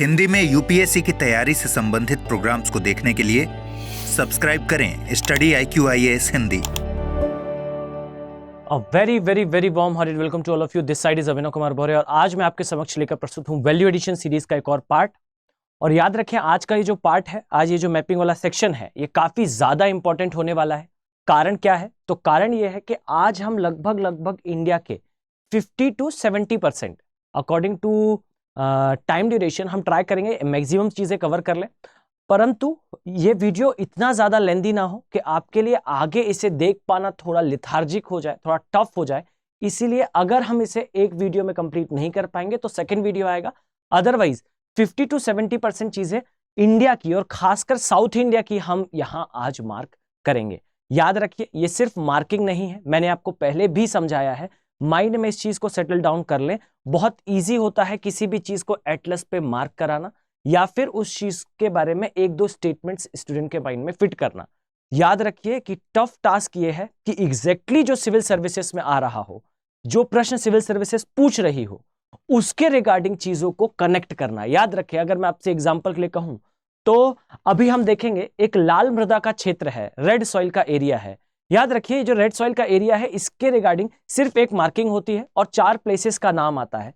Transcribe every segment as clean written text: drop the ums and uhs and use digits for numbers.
हिंदी में यूपीएससी की तैयारी से संबंधित प्रोग्राम्स को देखने के लिए सब्सक्राइब करें study IQIAS Hindi. A very very very warm hearted welcome to all of you. This side is Abhinav Kumar भौरे और आज मैं आपके समक्ष लेकर प्रस्तुत हूँ वैल्यू एडिशन सीरीज का एक और पार्ट। और याद रखें आज का ये जो पार्ट है, आज ये जो मैपिंग वाला सेक्शन है, ये काफी ज्यादा इंपॉर्टेंट होने वाला है। कारण क्या है? तो कारण ये है कि आज हम लगभग इंडिया के 50 to 70% according to time duration हम ट्राई करेंगे मैक्सिमम चीजें कवर कर लें, परंतु ये वीडियो इतना ज्यादा लेंदी ना हो कि आपके लिए आगे इसे देख पाना थोड़ा लिथार्जिक हो जाए, थोड़ा टफ हो जाए। इसीलिए अगर हम इसे एक वीडियो में कंप्लीट नहीं कर पाएंगे तो सेकंड वीडियो आएगा। अदरवाइज 50 to 70% चीजें इंडिया की और खासकर साउथ इंडिया की हम यहां आज मार्क करेंगे। याद रखिए, ये सिर्फ मार्किंग नहीं है, मैंने आपको पहले भी समझाया है। माइंड में इस चीज को सेटल डाउन कर लें। बहुत इजी होता है किसी भी चीज को एटलस पे मार्क कराना या फिर उस चीज के बारे में एक दो स्टेटमेंट्स स्टूडेंट के माइंड में फिट करना। याद रखिए कि टफ टास्क ये है कि एग्जैक्टली जो सिविल सर्विसेज में आ रहा हो, जो प्रश्न सिविल सर्विसेज पूछ रही हो, उसके रिगार्डिंग चीजों को कनेक्ट करना। याद रखिए, अगर मैं आपसे एग्जांपल के लिए कहूं तो अभी हम देखेंगे एक लाल मृदा का क्षेत्र है, रेड सॉइल का एरिया है। याद रखिए, जो रेड सॉइल का एरिया है इसके रिगार्डिंग सिर्फ एक मार्किंग होती है और 4 प्लेसेस का नाम आता है।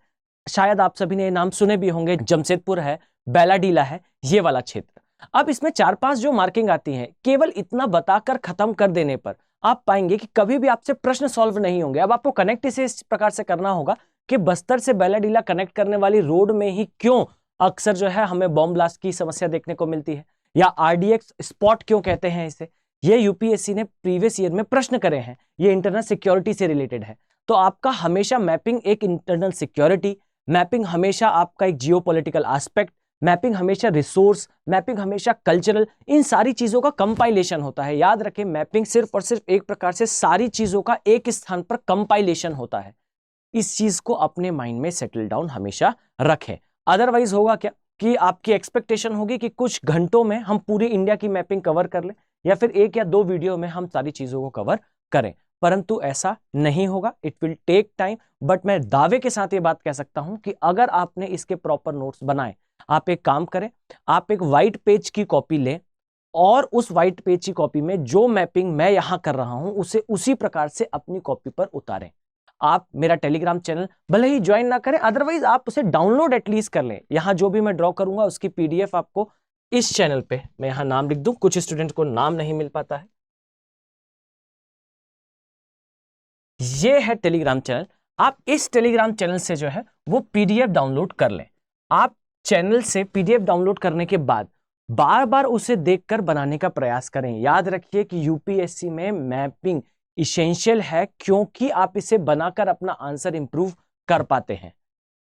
शायद आप सभी ने ये नाम सुने भी होंगे, जमशेदपुर है, बेलाडीला है, ये वाला क्षेत्र। अब इसमें 4-5 जो मार्किंग आती हैं, केवल इतना बताकर खत्म कर देने पर आप पाएंगे कि कभी भी आपसे प्रश्न सॉल्व नहीं होंगे। अब आपको कनेक्ट इसे इस प्रकार से करना होगा कि बस्तर से बेलाडीला कनेक्ट करने वाली रोड में ही क्यों अक्सर जो है हमें बॉम्ब ब्लास्ट की समस्या देखने को मिलती है, या RDX स्पॉट क्यों कहते हैं इसे। ये यूपीएससी ने प्रीवियस ईयर में प्रश्न करे हैं, ये इंटरनल सिक्योरिटी से रिलेटेड है। तो आपका हमेशा मैपिंग एक इंटरनल सिक्योरिटी, मैपिंग हमेशा आपका एक जियोपॉलिटिकल एस्पेक्ट, मैपिंग हमेशा रिसोर्स, मैपिंग हमेशा कल्चरल, इन सारी चीजों का कंपाइलेशन होता है। याद रखें, मैपिंग सिर्फ और सिर्फ एक प्रकार से सारी चीजों का एक स्थान पर कंपाइलेशन होता है। इस चीज को अपने माइंड में सेटल डाउन हमेशा रखें। अदरवाइज होगा क्या कि आपकी एक्सपेक्टेशन होगी कि कुछ घंटों में हम पूरी इंडिया की मैपिंग कवर कर लें या फिर 1 या 2 वीडियो में हम सारी चीजों को कवर करें, परंतु ऐसा नहीं होगा। It will take time, but मैं दावे के साथ ये बात कह सकता हूं कि अगर आपने इसके प्रॉपर नोट्स बनाए, आप एक काम करें, आप एक व्हाइट पेज की कॉपी लें और उस व्हाइट पेज की कॉपी में जो मैपिंग मैं यहां कर रहा हूं उसे उसी प्रकार से अपनी कॉपी पर उतारें। आप मेरा टेलीग्राम चैनल भले ही ज्वाइन ना करें, अदरवाइज आप उसे डाउनलोड एटलीस्ट कर लें। यहां जो भी मैं ड्रॉ करूंगा उसकी PDF आपको इस चैनल पे, मैं यहां नाम लिख दूं, कुछ स्टूडेंट को नाम नहीं मिल पाता है। ये है टेलीग्राम चैनल। आप इस टेलीग्राम चैनल से जो है वो PDF डाउनलोड कर लें। आप चैनल से PDF डाउनलोड करने के बाद बार बार उसे देखकर बनाने का प्रयास करें। याद रखिए कि यूपीएससी में मैपिंग इसेंशियल है, क्योंकि आप इसे बनाकर अपना आंसर इंप्रूव कर पाते हैं।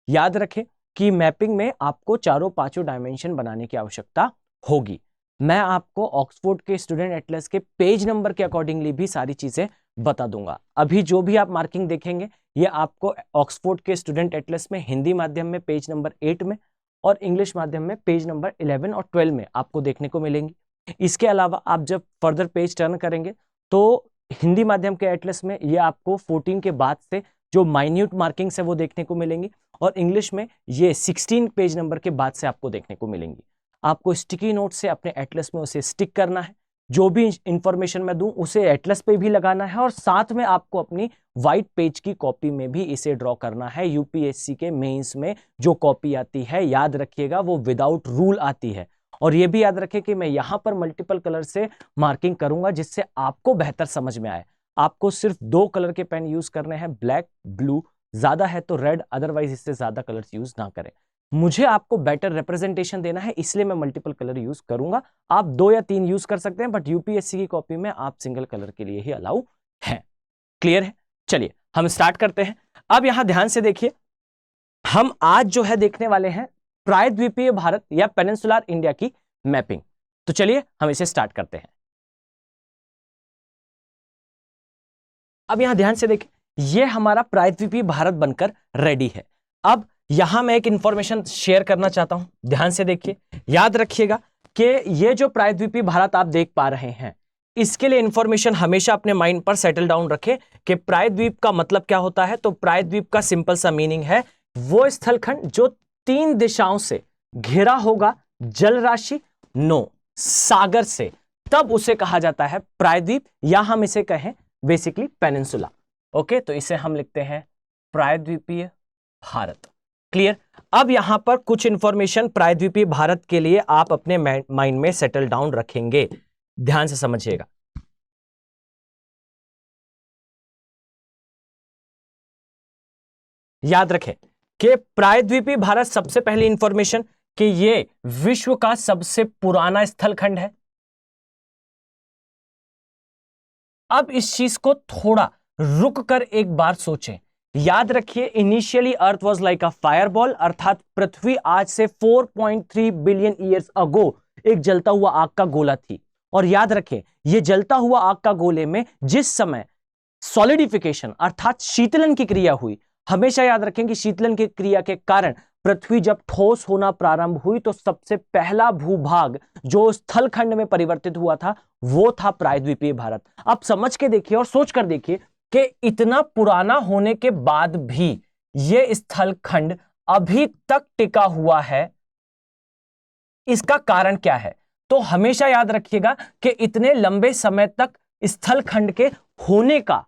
याद रखें कि मैपिंग में आपको 4-5 डायमेंशन बनाने की आवश्यकता होगी। मैं आपको ऑक्सफोर्ड के स्टूडेंट एटलस के पेज नंबर के अकॉर्डिंगली भी सारी चीजें बता दूंगा। अभी जो भी आप मार्किंग देखेंगे ये आपको ऑक्सफोर्ड के स्टूडेंट एटलस में हिंदी माध्यम में पेज नंबर 8 में और इंग्लिश माध्यम में पेज नंबर 11 और 12 में आपको देखने को मिलेंगी। इसके अलावा आप जब फर्दर पेज टर्न करेंगे तो हिंदी माध्यम के एटलस में ये आपको 14 के बाद से जो माइन्यूट मार्किंग्स है वो देखने को मिलेंगी और इंग्लिश में ये 16 पेज नंबर के बाद से आपको देखने को मिलेंगी। आपको स्टिकी नोट से अपने एटलस में उसे स्टिक करना है। जो भी इंफॉर्मेशन मैं दूं उसे एटलस पे भी लगाना है और साथ में आपको अपनी व्हाइट पेज की कॉपी में भी इसे ड्रॉ करना है। यूपीएससी के मेंस में जो कॉपी आती है, याद रखिएगा, वो विदाउट रूल आती है। और ये भी याद रखें कि मैं यहां पर मल्टीपल कलर से मार्किंग करूंगा जिससे आपको बेहतर समझ में आए। आपको सिर्फ 2 कलर के पेन यूज करने हैं, ब्लैक, ब्लू, ज्यादा है तो रेड, अदरवाइज इससे ज्यादा कलर्स यूज ना करें। मुझे आपको बेटर रिप्रेजेंटेशन देना है, इसलिए मैं मल्टीपल कलर यूज करूंगा। आप 2 या 3 यूज कर सकते हैं, बट यूपीएससी की कॉपी में आप सिंगल कलर के लिए ही अलाउ है। क्लियर है? चलिए हम स्टार्ट करते हैं। अब यहां ध्यान से देखिए, हम आज जो है देखने वाले हैं प्रायद्वीपीय भारत या पेनिनसुलर इंडिया की मैपिंग। तो चलिए हम इसे स्टार्ट करते हैं। अब यहां ध्यान से देखिए, यह हमारा प्रायद्वीपीय भारत बनकर रेडी है। अब यहां मैं एक इंफॉर्मेशन शेयर करना चाहता हूं, ध्यान से देखिए। याद रखिएगा कि ये जो प्रायद्वीपीय भारत आप देख पा रहे हैं, इसके लिए इंफॉर्मेशन हमेशा अपने माइंड पर सेटल डाउन रखें कि प्रायद्वीप का मतलब क्या होता है। तो प्रायद्वीप का सिंपल सा मीनिंग है वो स्थलखंड जो 3 दिशाओं से घिरा होगा जल राशि, नो, सागर से, तब उसे कहा जाता है प्रायद्वीप, या हम इसे कहें बेसिकली पेनिनसुला। ओके, तो इसे हम लिखते हैं प्रायद्वीपीय भारत। क्लियर। अब यहां पर कुछ इंफॉर्मेशन प्रायद्वीपीय भारत के लिए आप अपने माइंड में सेटल डाउन रखेंगे, ध्यान से समझिएगा। याद रखें कि प्रायद्वीपीय भारत, सबसे पहली इंफॉर्मेशन कि यह विश्व का सबसे पुराना स्थलखंड है। अब इस चीज को थोड़ा रुक कर एक बार सोचें। याद रखिए, initially earth was like a fireball, अर्थात पृथ्वी आज से 4.3 बिलियन ईयर्स अगो एक जलता हुआ आग का गोला थी। और याद रखें, यह जलता हुआ आग का गोले में जिस समय सॉलिडिफिकेशन अर्थात शीतलन की क्रिया हुई, हमेशा याद रखें कि शीतलन की क्रिया के कारण पृथ्वी जब ठोस होना प्रारंभ हुई तो सबसे पहला भूभाग जो स्थलखंड में परिवर्तित हुआ था वो था प्रायद्वीपीय भारत। आप समझ के देखिए और सोच कर देखिए कि इतना पुराना होने के बाद भी यह स्थलखंड अभी तक टिका हुआ है, इसका कारण क्या है? तो हमेशा याद रखिएगा कि इतने लंबे समय तक स्थलखंड के होने का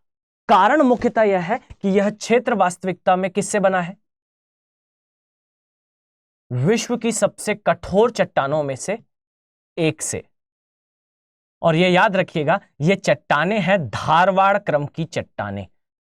कारण मुख्यतः यह है कि यह क्षेत्र वास्तविकता में किससे बना है? विश्व की सबसे कठोर चट्टानों में से एक से। और यह याद रखिएगा, यह चट्टानें हैं धारवाड़ क्रम की चट्टानें।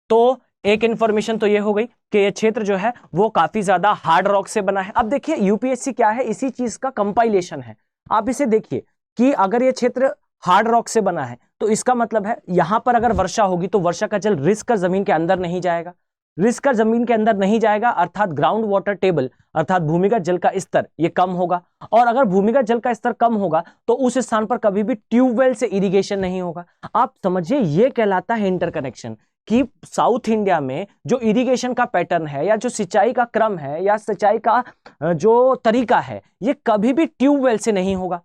तो एक इंफॉर्मेशन तो यह हो गई कि यह क्षेत्र जो है वो काफी ज्यादा हार्ड रॉक से बना है। अब देखिए यूपीएससी क्या है, इसी चीज का कंपाइलेशन है। आप इसे देखिए कि अगर यह क्षेत्र हार्ड रॉक से बना है तो इसका मतलब है यहां पर अगर वर्षा होगी तो वर्षा का जल रिस कर जमीन के अंदर नहीं जाएगा, रिस कर जमीन के अंदर नहीं जाएगा, अर्थात ग्राउंड वाटर टेबल अर्थात भूमिगत जल का स्तर ये कम होगा। और अगर भूमिगत जल का स्तर कम होगा तो उस स्थान पर कभी भी ट्यूबवेल से इरिगेशन नहीं होगा। आप समझिए, यह कहलाता है इंटरकनेक्शन, कि साउथ इंडिया में जो इरिगेशन का पैटर्न है या जो सिंचाई का क्रम है या सिंचाई का जो तरीका है ये कभी भी ट्यूबवेल से नहीं होगा।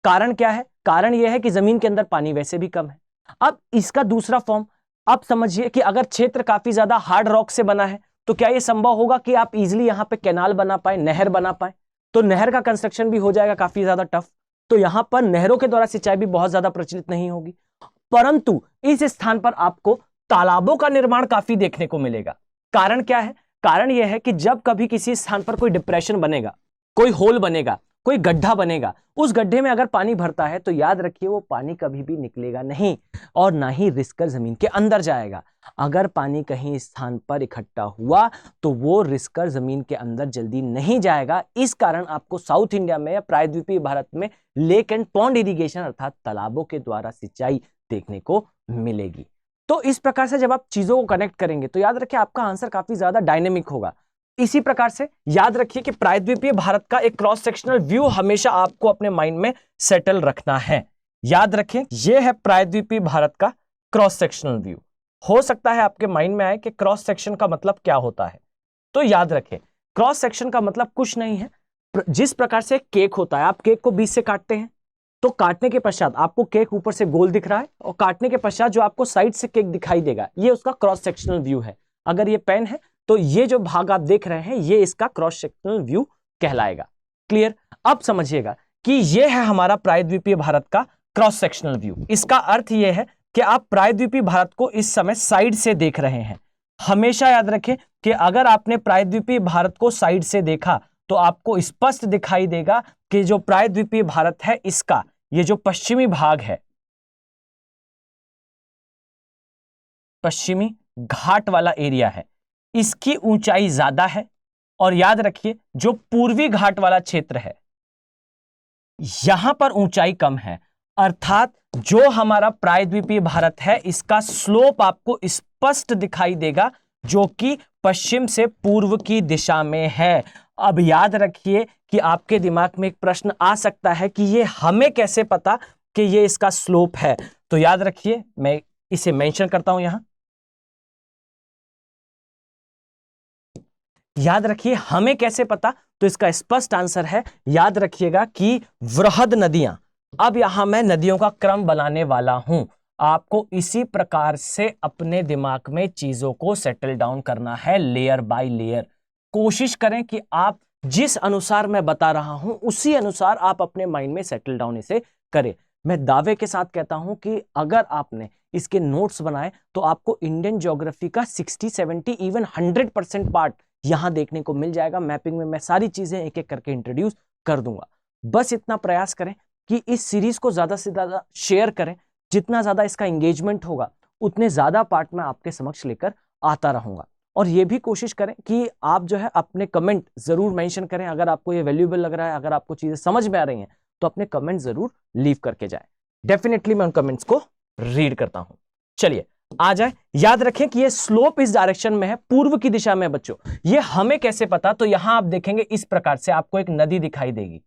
कारण क्या है? कारण यह है कि जमीन के अंदर पानी वैसे भी कम है। अब इसका दूसरा फॉर्म आप समझिए कि अगर क्षेत्र काफी ज्यादा हार्ड रॉक से बना है तो क्या यह संभव होगा कि आप इजीली यहां पे कैनाल बना पाए, नहर बना पाए? तो नहर का कंस्ट्रक्शन भी हो जाएगा काफी ज्यादा टफ। तो यहां पर नहरों के द्वारा सिंचाई भी बहुत ज्यादा प्रचलित नहीं होगी। परंतु इस स्थान पर आपको तालाबों का निर्माण काफी देखने को मिलेगा। कारण क्या है? कारण यह है कि जब कभी किसी स्थान पर कोई डिप्रेशन बनेगा, कोई होल बनेगा, कोई गड्ढा बनेगा, उस गड्ढे में अगर पानी भरता है तो याद रखिए वो पानी कभी भी निकलेगा नहीं और ना ही रिस कर जमीन के अंदर जाएगा। अगर पानी कहीं स्थान पर इकट्ठा हुआ तो वो रिस कर जमीन के अंदर जल्दी नहीं जाएगा। इस कारण आपको साउथ इंडिया में या प्रायद्वीपीय भारत में लेक एंड पॉन्ड इरिगेशन अर्थात तालाबों के द्वारा सिंचाई देखने को मिलेगी। तो इस प्रकार से जब आप चीजों को कनेक्ट करेंगे तो याद रखिए आपका आंसर काफी ज्यादा डायनेमिक होगा। इसी प्रकार से याद रखिए कि प्रायद्वीपीय भारत का एक क्रॉस सेक्शनल व्यू हमेशा आपको अपने माइंड में सेटल रखना है। याद रखें, यह है प्रायद्वीपीय भारत का क्रॉस सेक्शनल व्यू। हो सकता है आपके माइंड में आए कि क्रॉस सेक्शन का मतलब क्या होता है। तो याद रखें, क्रॉस सेक्शन का मतलब कुछ नहीं है, जिस प्रकार से केक होता है, आप केक को बीच से काटते हैं तो काटने के पश्चात आपको केक ऊपर से गोल दिख रहा है और काटने के पश्चात जो आपको साइड से केक दिखाई देगा ये उसका क्रॉस सेक्शनल व्यू है। अगर ये पेन है तो ये जो भाग आप देख रहे हैं ये इसका क्रॉस सेक्शनल व्यू कहलाएगा। क्लियर? अब समझिएगा कि ये है हमारा प्रायद्वीपीय भारत का क्रॉस सेक्शनल व्यू। इसका अर्थ ये है कि आप प्रायद्वीपीय भारत को इस समय साइड से देख रहे हैं। हमेशा याद रखें कि अगर आपने प्रायद्वीपीय भारत को साइड से देखा तो आपको स्पष्ट दिखाई देगा कि जो प्रायद्वीपीय भारत है इसका ये जो पश्चिमी भाग है, पश्चिमी घाट वाला एरिया है, इसकी ऊंचाई ज्यादा है। और याद रखिए जो पूर्वी घाट वाला क्षेत्र है यहां पर ऊंचाई कम है, अर्थात जो हमारा प्रायद्वीपीय भारत है इसका स्लोप आपको स्पष्ट दिखाई देगा जो कि पश्चिम से पूर्व की दिशा में है। अब याद रखिए कि आपके दिमाग में एक प्रश्न आ सकता है कि ये हमें कैसे पता कि ये इसका स्लोप है। तो याद रखिए, मैं इसे मेंशन करता हूं यहां। याद रखिए हमें कैसे पता, तो इसका स्पष्ट आंसर है, याद रखिएगा कि वृहद नदियां। अब यहां मैं नदियों का क्रम बनाने वाला हूं। आपको इसी प्रकार से अपने दिमाग में चीजों को सेटल डाउन करना है लेयर बाय लेयर। कोशिश करें कि आप जिस अनुसार मैं बता रहा हूं उसी अनुसार आप अपने माइंड में सेटल डाउन इसे करें। मैं दावे के साथ कहता हूं कि अगर आपने इसके नोट्स बनाए तो आपको इंडियन ज्योग्राफी का 60, 70, इवन 100% पार्ट यहां देखने को मिल जाएगा। मैपिंग में मैं सारी चीजें एक एक करके इंट्रोड्यूस कर दूंगा। बस इतना प्रयास करें कि इस सीरीज को ज्यादा से ज्यादा शेयर करें। जितना ज्यादा इसका एंगेजमेंट होगा उतने ज्यादा पार्ट मैं आपके समक्ष लेकर आता रहूंगा। और ये भी कोशिश करें कि आप जो है अपने कमेंट जरूर मेंशन करें। अगर आपको ये वैल्यूएबल लग रहा है, अगर आपको चीजें समझ में आ रही हैं, तो अपने कमेंट जरूर लीव करके जाएं। डेफिनेटली मैं उन कमेंट्स को रीड करता हूं। चलिए आ जाए। याद रखें कि ये स्लोप इस डायरेक्शन में है, पूर्व की दिशा में बच्चों। ये हमें कैसे पता? तो यहां आप देखेंगे इस प्रकार से आपको एक नदी दिखाई देगी,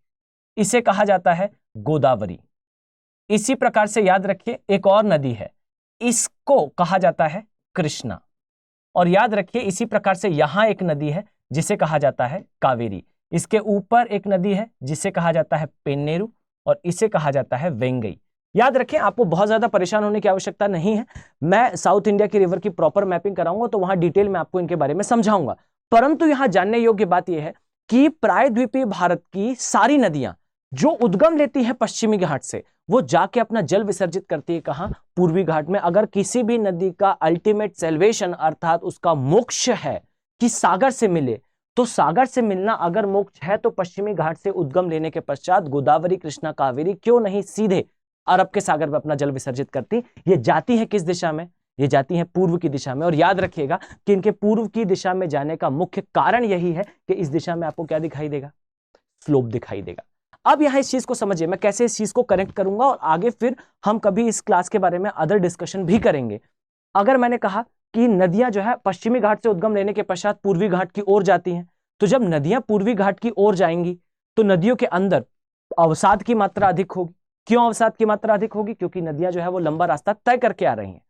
इसे कहा जाता है गोदावरी। इसी प्रकार से याद रखिए एक और नदी है, इसको कहा जाता है कृष्णा। और याद रखिए इसी प्रकार से यहां एक नदी है जिसे कहा जाता है कावेरी। इसके ऊपर एक नदी है जिसे कहा जाता है पेन्नेरू, और इसे कहा जाता है वेंगई। याद रखें, आपको बहुत ज्यादा परेशान होने की आवश्यकता नहीं है। मैं साउथ इंडिया की रिवर की प्रॉपर मैपिंग कराऊंगा तो वहां डिटेल में आपको इनके बारे में समझाऊंगा। परंतु यहां जानने योग्य बात यह है कि प्रायद्वीपीय भारत की सारी नदियां जो उद्गम लेती है पश्चिमी घाट से, वो जाके अपना जल विसर्जित करती है कहां? पूर्वी घाट में। अगर किसी भी नदी का अल्टीमेट सेल्वेशन अर्थात उसका मोक्ष है कि सागर से मिले, तो सागर से मिलना अगर मोक्ष है तो पश्चिमी घाट से उद्गम लेने के पश्चात गोदावरी, कृष्णा, कावेरी क्यों नहीं सीधे अरब के सागर में अपना जल विसर्जित करती? ये जाती है किस दिशा में? ये जाती है पूर्व की दिशा में। और याद रखिएगा कि इनके पूर्व की दिशा में जाने का मुख्य कारण यही है कि इस दिशा में आपको क्या दिखाई देगा? स्लोप दिखाई देगा। अब यहां इस चीज को समझिए, मैं कैसे इस चीज को कनेक्ट करूंगा, और आगे फिर हम कभी इस क्लास के बारे में अदर डिस्कशन भी करेंगे। अगर मैंने कहा कि नदियां जो है पश्चिमी घाट से उद्गम लेने के पश्चात पूर्वी घाट की ओर जाती हैं, तो जब नदियां पूर्वी घाट की ओर जाएंगी तो नदियों के अंदर अवसाद की मात्रा अधिक होगी। क्यों अवसाद की मात्रा अधिक होगी? क्योंकि नदियां जो है वो लंबा रास्ता तय करके आ रही हैं।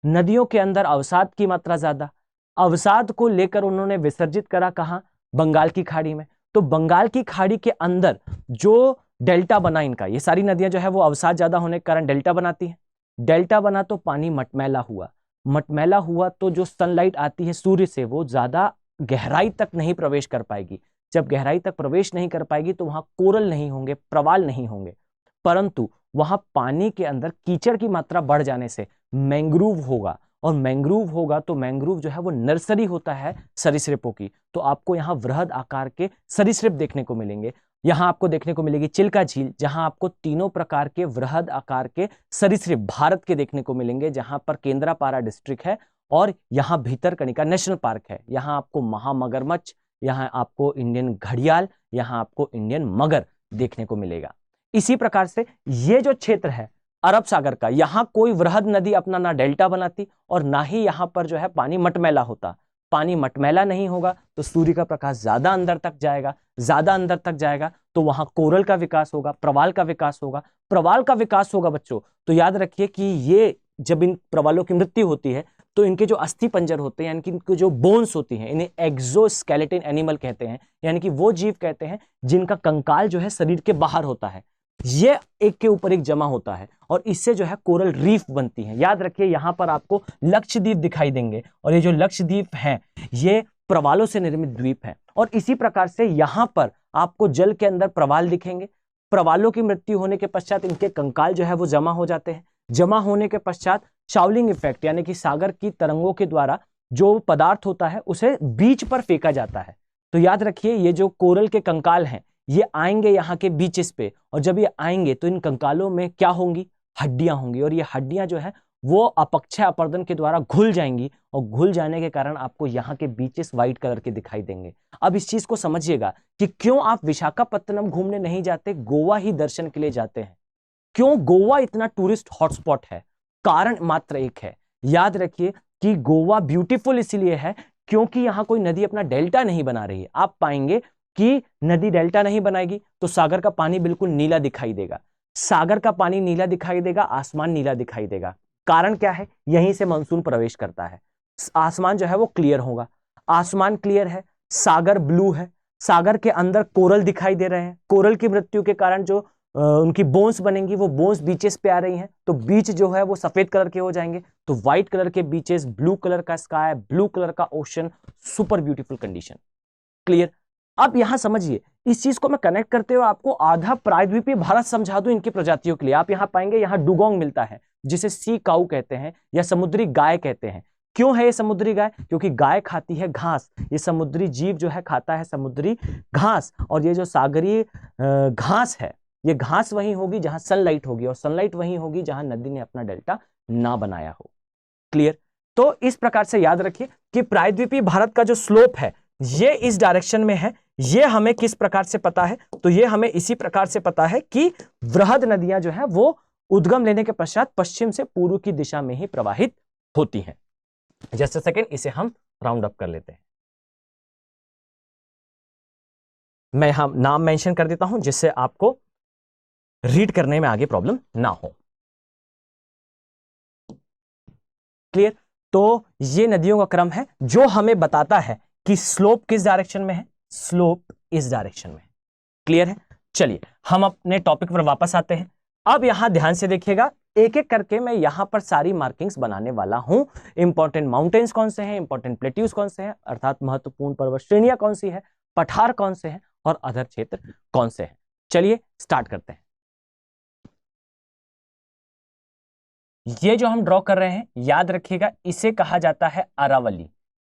नदियों के अंदर अवसाद की मात्रा ज्यादा, अवसाद को लेकर उन्होंने विसर्जित करा कहां? बंगाल की खाड़ी में। तो बंगाल की खाड़ी के अंदर जो डेल्टा बना इनका, ये सारी नदियां जो है वो अवसाद ज्यादा होने के कारण डेल्टा बनाती हैं। डेल्टा बना तो पानी मटमैला हुआ, मटमैला हुआ तो जो सनलाइट आती है सूर्य से वो ज्यादा गहराई तक नहीं प्रवेश कर पाएगी। जब गहराई तक प्रवेश नहीं कर पाएगी तो वहां कोरल नहीं होंगे, प्रवाल नहीं होंगे, परंतु वहां पानी के अंदर कीचड़ की मात्रा बढ़ जाने से मैंग्रोव होगा। और मैंग्रोव होगा तो मैंग्रोव जो है वो नर्सरी होता है सरीसृपों की। तो आपको यहाँ वृहद आकार के सरीसृप देखने को मिलेंगे। यहाँ आपको देखने को मिलेगी चिल्का झील, जहां आपको तीनों प्रकार के वृहद आकार के सरीसृप भारत के देखने को मिलेंगे, जहां पर केंद्रापारा डिस्ट्रिक्ट है। और यहाँ भितरकनिका नेशनल पार्क है। यहाँ आपको महामगरमच्छ, यहाँ आपको इंडियन घड़ियाल, यहाँ आपको इंडियन मगर देखने को मिलेगा। इसी प्रकार से ये जो क्षेत्र है अरब सागर का, यहां कोई वृहद नदी अपना ना डेल्टा बनाती और ना ही यहां पर जो है पानी मटमैला होता। पानी मटमैला नहीं होगा तो सूर्य का प्रकाश ज्यादा अंदर तक जाएगा, ज्यादा अंदर तक जाएगा तो वहां कोरल का विकास होगा, प्रवाल का विकास होगा। प्रवाल का विकास होगा बच्चों तो याद रखिए कि ये जब इन प्रवालों की मृत्यु होती है तो इनके जो अस्थि पंजर होते हैं, यानी कि इनकी जो बोन्स होती हैं, इन्हें एक्सोस्केलेटन एनिमल कहते हैं। यानी कि वो जीव कहते हैं जिनका कंकाल जो है शरीर के बाहर होता है, ये एक के ऊपर एक जमा होता है और इससे जो है कोरल रीफ बनती है। याद रखिए यहां पर आपको लक्षद्वीप दिखाई देंगे और ये जो लक्षद्वीप हैं ये प्रवालों से निर्मित द्वीप हैं। और इसी प्रकार से यहां पर आपको जल के अंदर प्रवाल दिखेंगे। प्रवालों की मृत्यु होने के पश्चात इनके कंकाल जो है वो जमा हो जाते हैं। जमा होने के पश्चात शाउलिंग इफेक्ट यानी कि सागर की तरंगों के द्वारा जो पदार्थ होता है उसे बीच पर फेंका जाता है। तो याद रखिए ये जो कोरल के कंकाल हैं ये आएंगे यहाँ के बीचेस पे, और जब ये आएंगे तो इन कंकालों में क्या होंगी? हड्डियां होंगी। और ये हड्डियां जो है वो अपक्षय अपर्दन के द्वारा घुल जाएंगी और घुल जाने के कारण आपको यहाँ के बीचेस व्हाइट कलर के दिखाई देंगे। अब इस चीज को समझिएगा कि क्यों आप विशाखापत्तनम घूमने नहीं जाते, गोवा ही दर्शन के लिए जाते हैं। क्यों गोवा इतना टूरिस्ट हॉटस्पॉट है? कारण मात्र एक है। याद रखिए कि गोवा ब्यूटीफुल इसलिए है क्योंकि यहां कोई नदी अपना डेल्टा नहीं बना रही है। आप पाएंगे कि नदी डेल्टा नहीं बनाएगी तो सागर का पानी बिल्कुल नीला दिखाई देगा। सागर का पानी नीला दिखाई देगा, आसमान नीला दिखाई देगा। कारण क्या है? यहीं से मानसून प्रवेश करता है। आसमान जो है वो क्लियर होगा, आसमान क्लियर है, सागर ब्लू है, सागर के अंदर कोरल दिखाई दे रहे हैं। कोरल की मृत्यु के कारण जो उनकी बोन्स बनेंगी वो बोन्स बीचेस पे आ रही हैं, तो बीच जो है वो सफेद कलर के हो जाएंगे। तो व्हाइट कलर के बीचेस, ब्लू कलर का स्काई, ब्लू कलर का ocean, super beautiful condition. Clear? अब यहां समझिए, इस चीज को मैं कनेक्ट करते हुए आपको आधा प्रायद्वीपीय भारत समझा दूं इनकी प्रजातियों के लिए। आप यहां पाएंगे, यहां डुगोंग मिलता है जिसे सी काऊ कहते हैं या समुद्री गाय कहते हैं। क्यों है ये समुद्री गाय? क्योंकि गाय खाती है घास, ये समुद्री जीव जो है खाता है समुद्री घास, और ये जो सागरीय घास है, ये घास वहीं होगी जहां सनलाइट होगी, और सनलाइट वहीं होगी जहां नदी ने अपना डेल्टा ना बनाया हो। क्लियर? तो इस प्रकार से याद रखिए कि प्रायद्वीपीय भारत का जो स्लोप है ये इस डायरेक्शन में है। ये हमें किस प्रकार से पता है? तो ये हमें इसी प्रकार से पता है कि वृहद नदियां जो है वो उद्गम लेने के पश्चात पश्चिम से पूर्व की दिशा में ही प्रवाहित होती हैं। जस्ट अ सेकेंड, इसे हम राउंड अप कर लेते हैं। मैं यहां नाम मेंशन कर देता हूं जिससे आपको रीड करने में आगे प्रॉब्लम ना हो। क्लियर? तो ये नदियों का क्रम है जो हमें बताता है कि स्लोप किस डायरेक्शन में है, स्लोप इस डायरेक्शन में। क्लियर है? चलिए हम अपने टॉपिक पर वापस आते हैं। अब यहां ध्यान से देखिएगा, एक एक करके मैं यहां पर सारी मार्किंग्स बनाने वाला हूं। इंपॉर्टेंट माउंटेन्स कौन से हैं, इंपॉर्टेंट प्लेट्यूज कौन से हैं, अर्थात महत्वपूर्ण पर्वत श्रेणियां कौन सी है, पठार कौन से हैं और अधर क्षेत्र कौन से हैं। चलिए स्टार्ट करते हैं। ये जो हम ड्रॉ कर रहे हैं, याद रखिएगा, इसे कहा जाता है अरावली।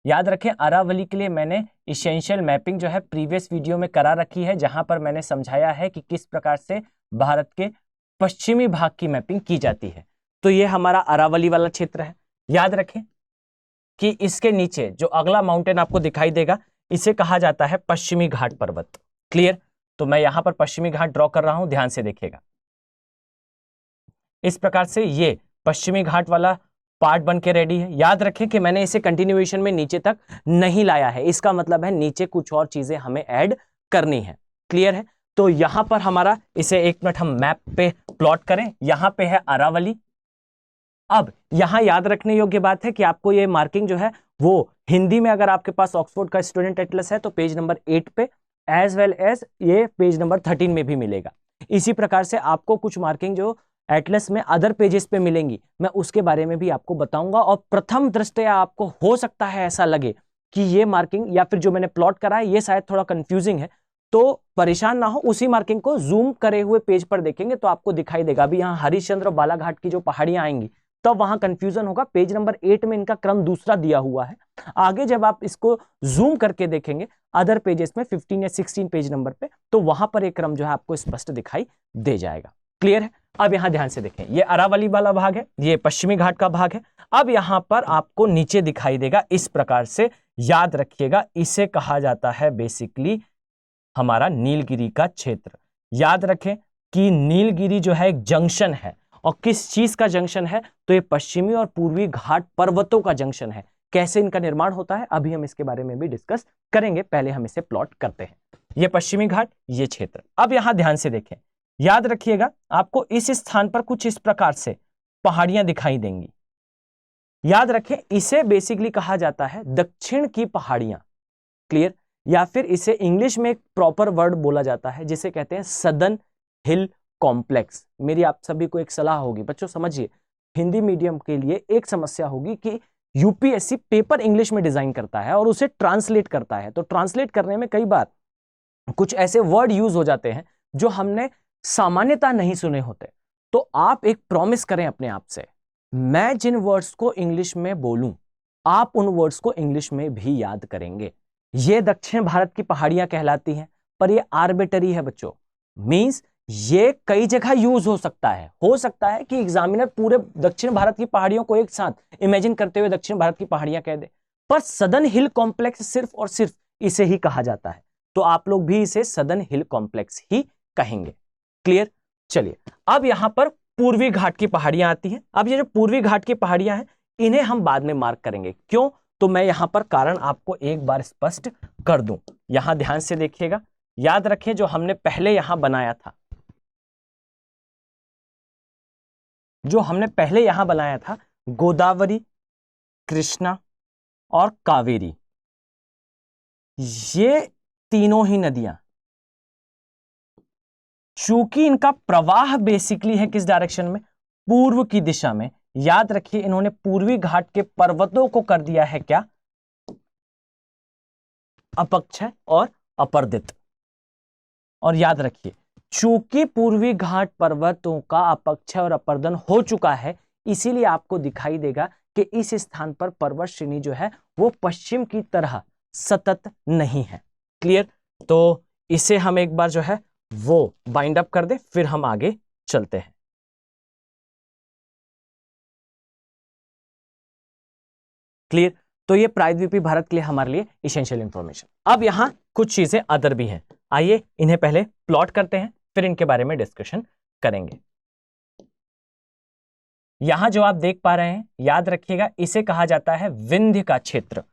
याद रखें, अरावली के लिए मैंने इसेंशियल मैपिंग जो है प्रीवियस वीडियो में करा रखी है, जहां पर मैंने समझाया है कि किस प्रकार से भारत के पश्चिमी भाग की मैपिंग की जाती है। तो ये हमारा अरावली वाला क्षेत्र है। याद रखें कि इसके नीचे जो अगला माउंटेन आपको दिखाई देगा, इसे कहा जाता है पश्चिमी घाट पर्वत। क्लियर? तो मैं यहां पर पश्चिमी घाट ड्रॉ कर रहा हूं, ध्यान से देखिएगा। इस प्रकार से ये पश्चिमी घाट वाला पार्ट बन के रेडी है। याद रखें कि मैंने इसे कंटिन्यूएशन में नीचे तक नहीं लाया है, इसका मतलब है नीचे कुछ और चीजें हमें ऐड करनी है। क्लियर है? तो यहां पर हमारा, इसे एक मिनट हम मैप पे प्लॉट करें। यहां पे है अरावली। अब यहां याद रखने योग्य बात है कि आपको ये मार्किंग जो है वो हिंदी में, अगर आपके पास ऑक्सफोर्ड का स्टूडेंट एटलस है तो पेज नंबर 8 पे, एज वेल एज ये पेज नंबर 13 में भी मिलेगा। इसी प्रकार से आपको कुछ मार्किंग जो एटलस में अदर पेजेस पे मिलेंगी, मैं उसके बारे में भी आपको बताऊंगा। और प्रथम दृष्टया आपको हो सकता है ऐसा लगे कि ये मार्किंग या फिर जो मैंने प्लॉट करा है ये शायद थोड़ा कंफ्यूजिंग है, तो परेशान ना हो, उसी मार्किंग को जूम करे हुए पेज पर देखेंगे तो आपको दिखाई देगा। अभी यहाँ हरिश्चंद्र और बालाघाट की जो पहाड़ियां आएंगी तब वहां कंफ्यूजन होगा। पेज नंबर 8 में इनका क्रम दूसरा दिया हुआ है। आगे जब आप इसको जूम करके देखेंगे अदर पेजेस में 15 या 16 पेज नंबर पे, तो वहां पर एक क्रम जो है आपको स्पष्ट दिखाई दे जाएगा। क्लियर है? अब यहां ध्यान से देखें, ये अरावली वाला भाग है, ये पश्चिमी घाट का भाग है। अब यहां पर आपको नीचे दिखाई देगा इस प्रकार से। याद रखिएगा, इसे कहा जाता है बेसिकली हमारा नीलगिरी का क्षेत्र। याद रखें कि नीलगिरी जो है एक जंक्शन है, और किस चीज का जंक्शन है? तो ये पश्चिमी और पूर्वी घाट पर्वतों का जंक्शन है। कैसे इनका निर्माण होता है अभी हम इसके बारे में भी डिस्कस करेंगे, पहले हम इसे प्लॉट करते हैं। ये पश्चिमी घाट, ये क्षेत्र। अब यहां ध्यान से देखें, याद रखिएगा आपको इस स्थान पर कुछ इस प्रकार से पहाड़ियां दिखाई देंगी। याद रखें, इसे बेसिकली कहा जाता है दक्षिण की पहाड़ियां। क्लियर? या फिर इसे इंग्लिश में एक प्रॉपर वर्ड बोला जाता है जिसे कहते हैं सदर्न हिल कॉम्प्लेक्स। मेरी आप सभी को एक सलाह होगी बच्चों, समझिए, हिंदी मीडियम के लिए एक समस्या होगी कि यूपीएससी पेपर इंग्लिश में डिजाइन करता है और उसे ट्रांसलेट करता है। तो ट्रांसलेट करने में कई बार कुछ ऐसे वर्ड यूज हो जाते हैं जो हमने सामान्यता नहीं सुने होते। तो आप एक प्रॉमिस करें अपने आप से, मैं जिन वर्ड्स को इंग्लिश में बोलूं आप उन वर्ड्स को इंग्लिश में भी याद करेंगे। ये दक्षिण भारत की पहाड़ियां कहलाती हैं, पर ये आर्बिटरी है बच्चों। मींस ये कई जगह यूज हो सकता है। हो सकता है कि एग्जामिनर पूरे दक्षिण भारत की पहाड़ियों को एक साथ इमेजिन करते हुए दक्षिण भारत की पहाड़ियां कह दे, पर सदर्न हिल कॉम्प्लेक्स सिर्फ और सिर्फ इसे ही कहा जाता है। तो आप लोग भी इसे सदर्न हिल कॉम्प्लेक्स ही कहेंगे। क्लियर? चलिए, अब यहां पर पूर्वी घाट की पहाड़ियां आती हैं। अब ये जो पूर्वी घाट की पहाड़ियां हैं इन्हें हम बाद में मार्क करेंगे। क्यों? तो मैं यहां पर कारण आपको एक बार स्पष्ट कर दूं। यहां ध्यान से देखिएगा, याद रखें जो हमने पहले यहां बनाया था, गोदावरी, कृष्णा और कावेरी, ये तीनों ही नदियां, चूंकि इनका प्रवाह बेसिकली है किस डायरेक्शन में? पूर्व की दिशा में। याद रखिए इन्होंने पूर्वी घाट के पर्वतों को कर दिया है क्या? अपक्षय और अपर्दित। और याद रखिए, चूंकि पूर्वी घाट पर्वतों का अपक्षय और अपर्दन हो चुका है, इसीलिए आपको दिखाई देगा कि इस स्थान पर पर्वत श्रेणी जो है वो पश्चिम की तरह सतत नहीं है। क्लियर? तो इसे हम एक बार जो है वो बाइंड अप कर दे, फिर हम आगे चलते हैं। क्लियर? तो ये प्रायद्वीपीय भारत के लिए हमारे लिए इसेंशियल इंफॉर्मेशन। अब यहां कुछ चीजें अदर भी हैं, आइए इन्हें पहले प्लॉट करते हैं, फिर इनके बारे में डिस्कशन करेंगे। यहां जो आप देख पा रहे हैं, याद रखिएगा, इसे कहा जाता है विंध्य का क्षेत्र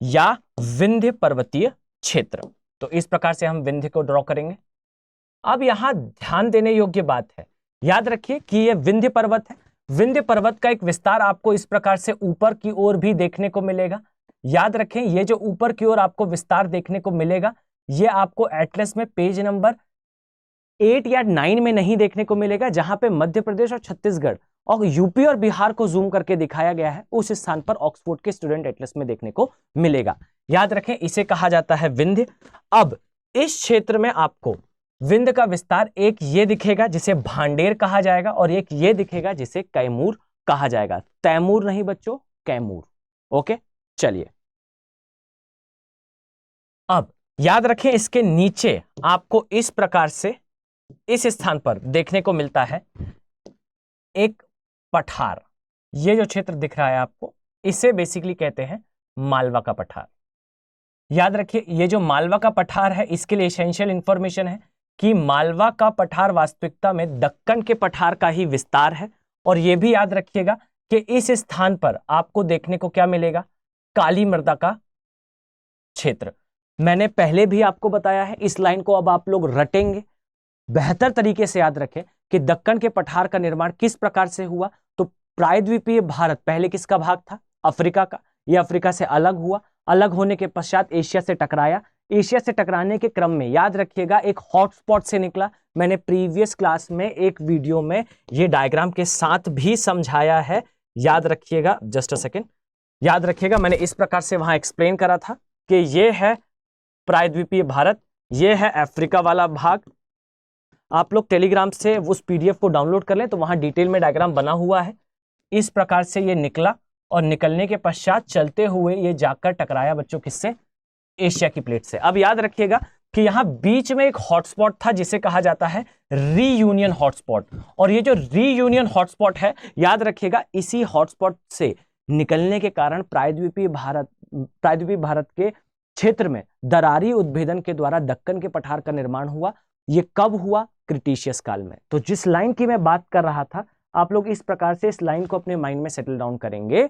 या विंध्य पर्वतीय क्षेत्र। तो इस प्रकार से हम विंध्य को ड्रॉ करेंगे। अब यहां ध्यान देने योग्य बात है, याद रखिए कि यह विंध्य पर्वत है। विंध्य पर्वत का एक विस्तार आपको इस प्रकार से ऊपर की ओर भी देखने को मिलेगा। याद रखें, ये जो ऊपर की ओर आपको विस्तार देखने को मिलेगा, ये आपको एटलस में पेज नंबर 8 या 9 में नहीं देखने को मिलेगा, जहां पे मध्य प्रदेश और छत्तीसगढ़ और यूपी और बिहार को जूम करके दिखाया गया है। उस स्थान पर ऑक्सफोर्ड के स्टूडेंट एटलस में देखने को मिलेगा। याद रखें, इसे कहा जाता है विंध्य। अब इस क्षेत्र में आपको विंध्य का विस्तार एक ये दिखेगा जिसे भांडेर कहा जाएगा, और एक ये दिखेगा जिसे कैमूर कहा जाएगा। तैमूर नहीं बच्चों, कैमूर। ओके, चलिए। अब याद रखें, इसके नीचे आपको इस प्रकार से इस स्थान पर देखने को मिलता है एक पठार। ये जो क्षेत्र दिख रहा है आपको, इसे बेसिकली कहते हैं मालवा का पठार। याद रखिए, ये जो मालवा का पठार है, इसके लिए एसेंशियल इंफॉर्मेशन है कि मालवा का पठार वास्तविकता में दक्कन के पठार का ही विस्तार है। और यह भी याद रखिएगा कि इस स्थान पर आपको देखने को क्या मिलेगा, काली मृदा का क्षेत्र। मैंने पहले भी आपको बताया है, इस लाइन को अब आप लोग रटेंगे, बेहतर तरीके से याद रखें कि दक्कन के पठार का निर्माण किस प्रकार से हुआ। तो प्रायद्वीपीय भारत पहले किसका भाग था, अफ्रीका का। यह अफ्रीका से अलग हुआ, अलग होने के पश्चात एशिया से टकराया। एशिया से टकराने के क्रम में याद रखिएगा एक हॉटस्पॉट से निकला। मैंने प्रीवियस क्लास में एक वीडियो में ये डायग्राम के साथ भी समझाया है, याद रखिएगा। जस्ट अ सेकेंड, याद रखिएगा, मैंने इस प्रकार से वहां एक्सप्लेन करा था कि ये है प्रायद्वीपीय भारत, ये है अफ्रीका वाला भाग। आप लोग टेलीग्राम से उस पीडीएफ को डाउनलोड कर लें, तो वहां डिटेल में डायग्राम बना हुआ है। इस प्रकार से ये निकला और निकलने के पश्चात चलते हुए ये जाकर टकराया बच्चों किससे, एशिया की प्लेट से। अब याद रखिएगा कि यहां बीच में एक हॉटस्पॉट था जिसे कहा जाता है रीयूनियन हॉटस्पॉट। और ये जो रीयूनियन हॉटस्पॉट है, याद रखिएगा, इसी हॉटस्पॉट से निकलने के कारण प्रायद्वीपीय भारत के क्षेत्र में दरारी उद्भेदन के द्वारा दक्कन के पठार का निर्माण हुआ। ये कब हुआ, क्रिटिशियस काल में। तो जिस लाइन की मैं बात कर रहा था, आप लोग इस प्रकार से इस लाइन को अपने माइंड में सेटल डाउन करेंगे।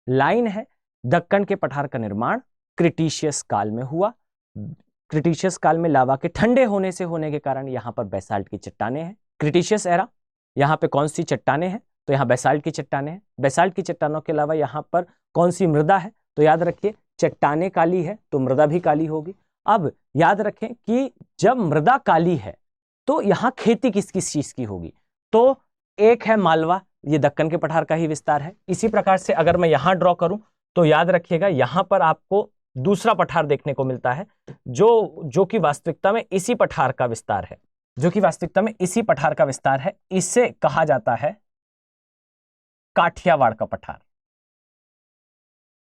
लाइन है, दक्कन के पठार का निर्माण क्रिटिशियस काल में हुआ। क्रिटिशियस काल में लावा के ठंडे होने के कारण यहां पर बेसाल्ट की चट्टानें हैं। क्रिटिशियस एरा, यहां पे कौन सी चट्टानें हैं, तो यहां बेसाल्ट की चट्टानें हैं। बेसाल्ट की चट्टानों के अलावा यहां पर कौन सी मृदा है, तो याद रखिए चट्टानें काली है तो मृदा भी काली होगी। अब याद रखें कि जब मृदा काली है तो यहां खेती किस किस चीज की होगी, तो एक है मालवा, ये दक्कन के पठार का ही विस्तार है। इसी प्रकार से अगर मैं यहां ड्रॉ करूं तो याद रखिएगा यहां पर आपको दूसरा पठार देखने को मिलता है, जो कि वास्तविकता में इसी पठार का विस्तार है, इसे कहा जाता है काठियावाड़ का पठार।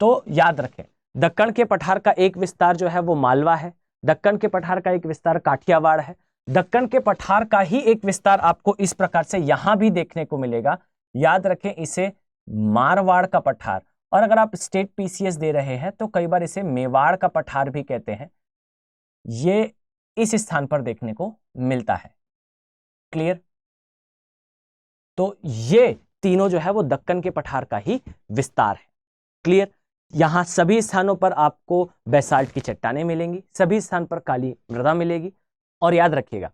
तो याद रखें, दक्कन के पठार का एक विस्तार जो है वो मालवा है, दक्कन के पठार का एक विस्तार काठियावाड़ है। दक्कन के पठार का ही एक विस्तार आपको इस प्रकार से यहां भी देखने को मिलेगा, याद रखें इसे मारवाड़ का पठार। और अगर आप स्टेट पीसीएस दे रहे हैं तो कई बार इसे मेवाड़ का पठार भी कहते हैं। ये इस स्थान पर देखने को मिलता है। क्लियर? तो ये तीनों जो है वो दक्कन के पठार का ही विस्तार है। क्लियर? यहां सभी स्थानों पर आपको बेसाल्ट की चट्टानें मिलेंगी, सभी स्थान पर काली मृदा मिलेगी। और याद रखिएगा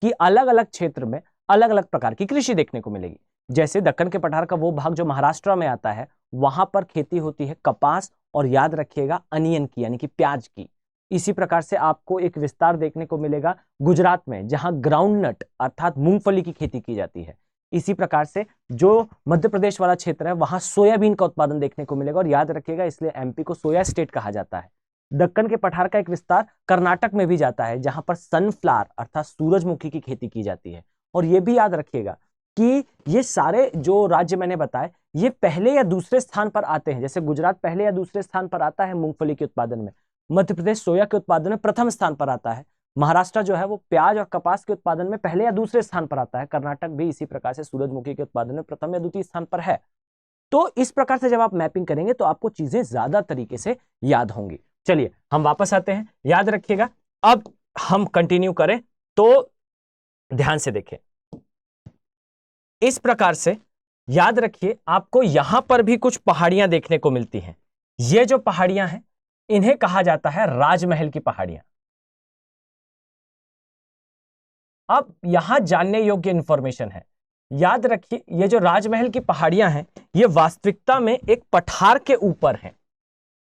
कि अलग अलग क्षेत्र में अलग अलग प्रकार की कृषि देखने को मिलेगी। जैसे दक्कन के पठार का वो भाग जो महाराष्ट्र में आता है, वहां पर खेती होती है कपास और याद रखिएगा अनियन की, यानी कि प्याज की। इसी प्रकार से आपको एक विस्तार देखने को मिलेगा गुजरात में, जहां ग्राउंडनट अर्थात मूंगफली की खेती की जाती है। इसी प्रकार से जो मध्य प्रदेश वाला क्षेत्र है, वहां सोयाबीन का उत्पादन देखने को मिलेगा। और याद रखिएगा, इसलिए एमपी को सोया स्टेट कहा जाता है। दक्कन के पठार का एक विस्तार कर्नाटक में भी जाता है, जहां पर सनफ्लावर अर्थात सूरजमुखी की खेती की जाती है। और ये भी याद रखिएगा कि ये सारे जो राज्य मैंने बताए ये पहले या दूसरे स्थान पर आते हैं। जैसे गुजरात पहले या दूसरे स्थान पर आता है मूंगफली के उत्पादन में, मध्य प्रदेश सोया के उत्पादन में प्रथम स्थान पर आता है, महाराष्ट्र जो है वो प्याज और कपास के उत्पादन में पहले या दूसरे स्थान पर आता है, कर्नाटक भी इसी प्रकार से सूरजमुखी के उत्पादन में प्रथम या द्वितीय स्थान पर है। तो इस प्रकार से जब आप मैपिंग करेंगे तो आपको चीजें ज्यादा तरीके से याद होंगी। चलिए हम वापस आते हैं, याद रखिएगा। अब हम कंटिन्यू करें तो ध्यान से देखें, इस प्रकार से याद रखिए आपको यहां पर भी कुछ पहाड़ियां देखने को मिलती हैं। ये जो पहाड़ियां हैं इन्हें कहा जाता है राजमहल की पहाड़ियां। अब यहां जानने योग्य इंफॉर्मेशन है, याद रखिए ये जो राजमहल की पहाड़ियां हैं ये वास्तविकता में एक पठार के ऊपर हैं।